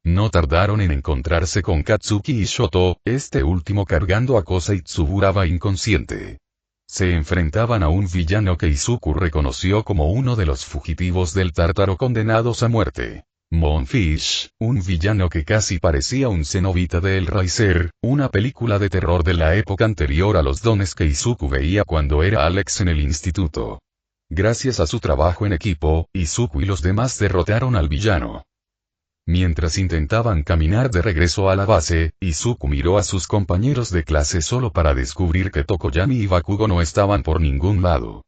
No tardaron en encontrarse con Katsuki y Shoto, este último cargando a Kosa y Tsuburaba inconsciente. Se enfrentaban a un villano que Izuku reconoció como uno de los fugitivos del Tártaro condenados a muerte. Moonfish, un villano que casi parecía un cenobita de Hellraiser, una película de terror de la época anterior a los dones que Izuku veía cuando era Alex en el instituto. Gracias a su trabajo en equipo, Izuku y los demás derrotaron al villano. Mientras intentaban caminar de regreso a la base, Izuku miró a sus compañeros de clase solo para descubrir que Tokoyami y Bakugo no estaban por ningún lado.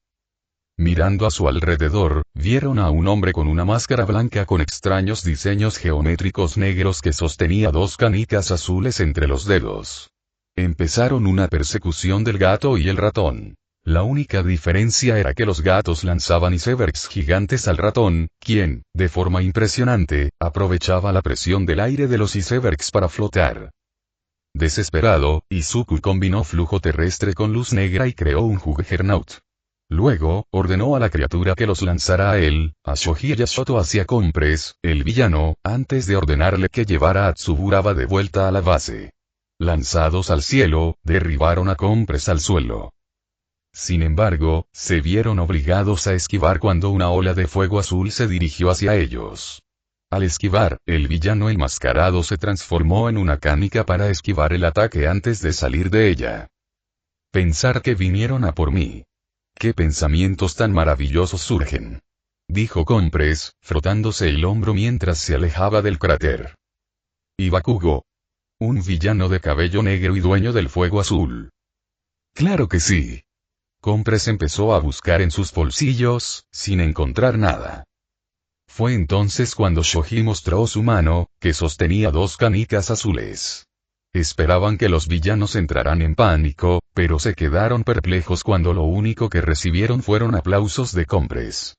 Mirando a su alrededor, vieron a un hombre con una máscara blanca con extraños diseños geométricos negros que sostenía dos canicas azules entre los dedos. Empezaron una persecución del gato y el ratón. La única diferencia era que los gatos lanzaban icebergs gigantes al ratón, quien, de forma impresionante, aprovechaba la presión del aire de los icebergs para flotar. Desesperado, Izuku combinó flujo terrestre con luz negra y creó un Juggernaut. Luego, ordenó a la criatura que los lanzara a él, a Shoji y a Shoto hacia Compress, el villano, antes de ordenarle que llevara a Tsuburaba de vuelta a la base. Lanzados al cielo, derribaron a Compress al suelo. Sin embargo, se vieron obligados a esquivar cuando una ola de fuego azul se dirigió hacia ellos. Al esquivar, el villano enmascarado se transformó en una canica para esquivar el ataque antes de salir de ella. Pensar que vinieron a por mí. ¡Qué pensamientos tan maravillosos surgen! Dijo Compress, frotándose el hombro mientras se alejaba del cráter. ¿Y Bakugo? Un villano de cabello negro y dueño del fuego azul. ¡Claro que sí! Compress empezó a buscar en sus bolsillos, sin encontrar nada. Fue entonces cuando Shoji mostró su mano, que sostenía dos canicas azules. Esperaban que los villanos entraran en pánico, pero se quedaron perplejos cuando lo único que recibieron fueron aplausos de Compress.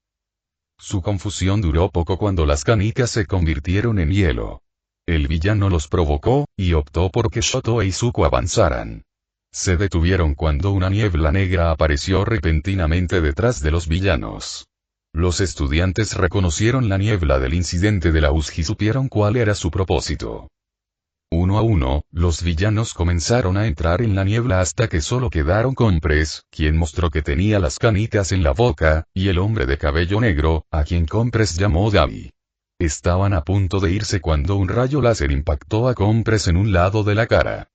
Su confusión duró poco cuando las canicas se convirtieron en hielo. El villano los provocó, y optó por que Shoto e Izuku avanzaran. Se detuvieron cuando una niebla negra apareció repentinamente detrás de los villanos. Los estudiantes reconocieron la niebla del incidente de la USG y supieron cuál era su propósito. Uno a uno, los villanos comenzaron a entrar en la niebla hasta que solo quedaron Compress, quien mostró que tenía las canicas en la boca, y el hombre de cabello negro, a quien Compress llamó Davi. Estaban a punto de irse cuando un rayo láser impactó a Compress en un lado de la cara.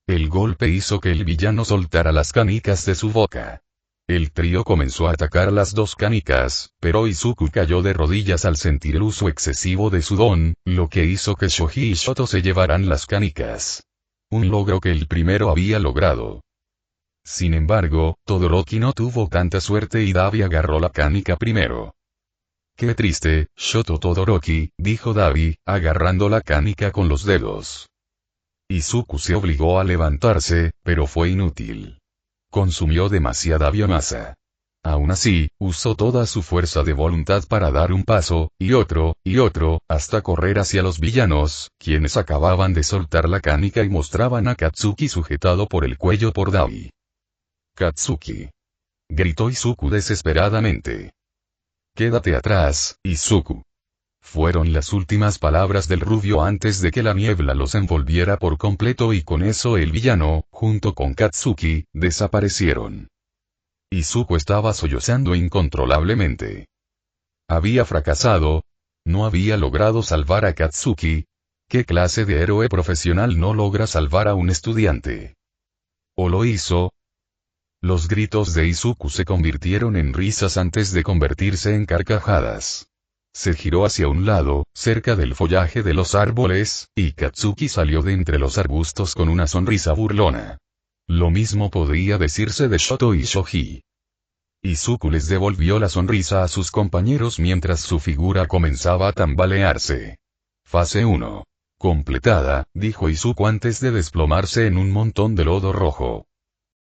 El golpe hizo que el villano soltara las canicas de su boca. El trío comenzó a atacar las dos canicas, pero Izuku cayó de rodillas al sentir el uso excesivo de su don, lo que hizo que Shoji y Shoto se llevaran las canicas. Un logro que el primero había logrado. Sin embargo, Todoroki no tuvo tanta suerte y Davi agarró la canica primero. «Qué triste, Shoto Todoroki», dijo Davi, agarrando la canica con los dedos. Izuku se obligó a levantarse, pero fue inútil. Consumió demasiada biomasa. Aún así, usó toda su fuerza de voluntad para dar un paso, y otro, hasta correr hacia los villanos, quienes acababan de soltar la canica y mostraban a Katsuki sujetado por el cuello por Davi. «Katsuki», gritó Izuku desesperadamente. «Quédate atrás, Izuku». Fueron las últimas palabras del rubio antes de que la niebla los envolviera por completo y con eso el villano, junto con Katsuki, desaparecieron. Izuku estaba sollozando incontrolablemente. Había fracasado. No había logrado salvar a Katsuki. ¿Qué clase de héroe profesional no logra salvar a un estudiante? ¿O lo hizo? Los gritos de Izuku se convirtieron en risas antes de convertirse en carcajadas. Se giró hacia un lado, cerca del follaje de los árboles, y Katsuki salió de entre los arbustos con una sonrisa burlona. Lo mismo podría decirse de Shoto y Shoji. Izuku les devolvió la sonrisa a sus compañeros mientras su figura comenzaba a tambalearse. Fase 1. Completada, dijo Izuku antes de desplomarse en un montón de lodo rojo.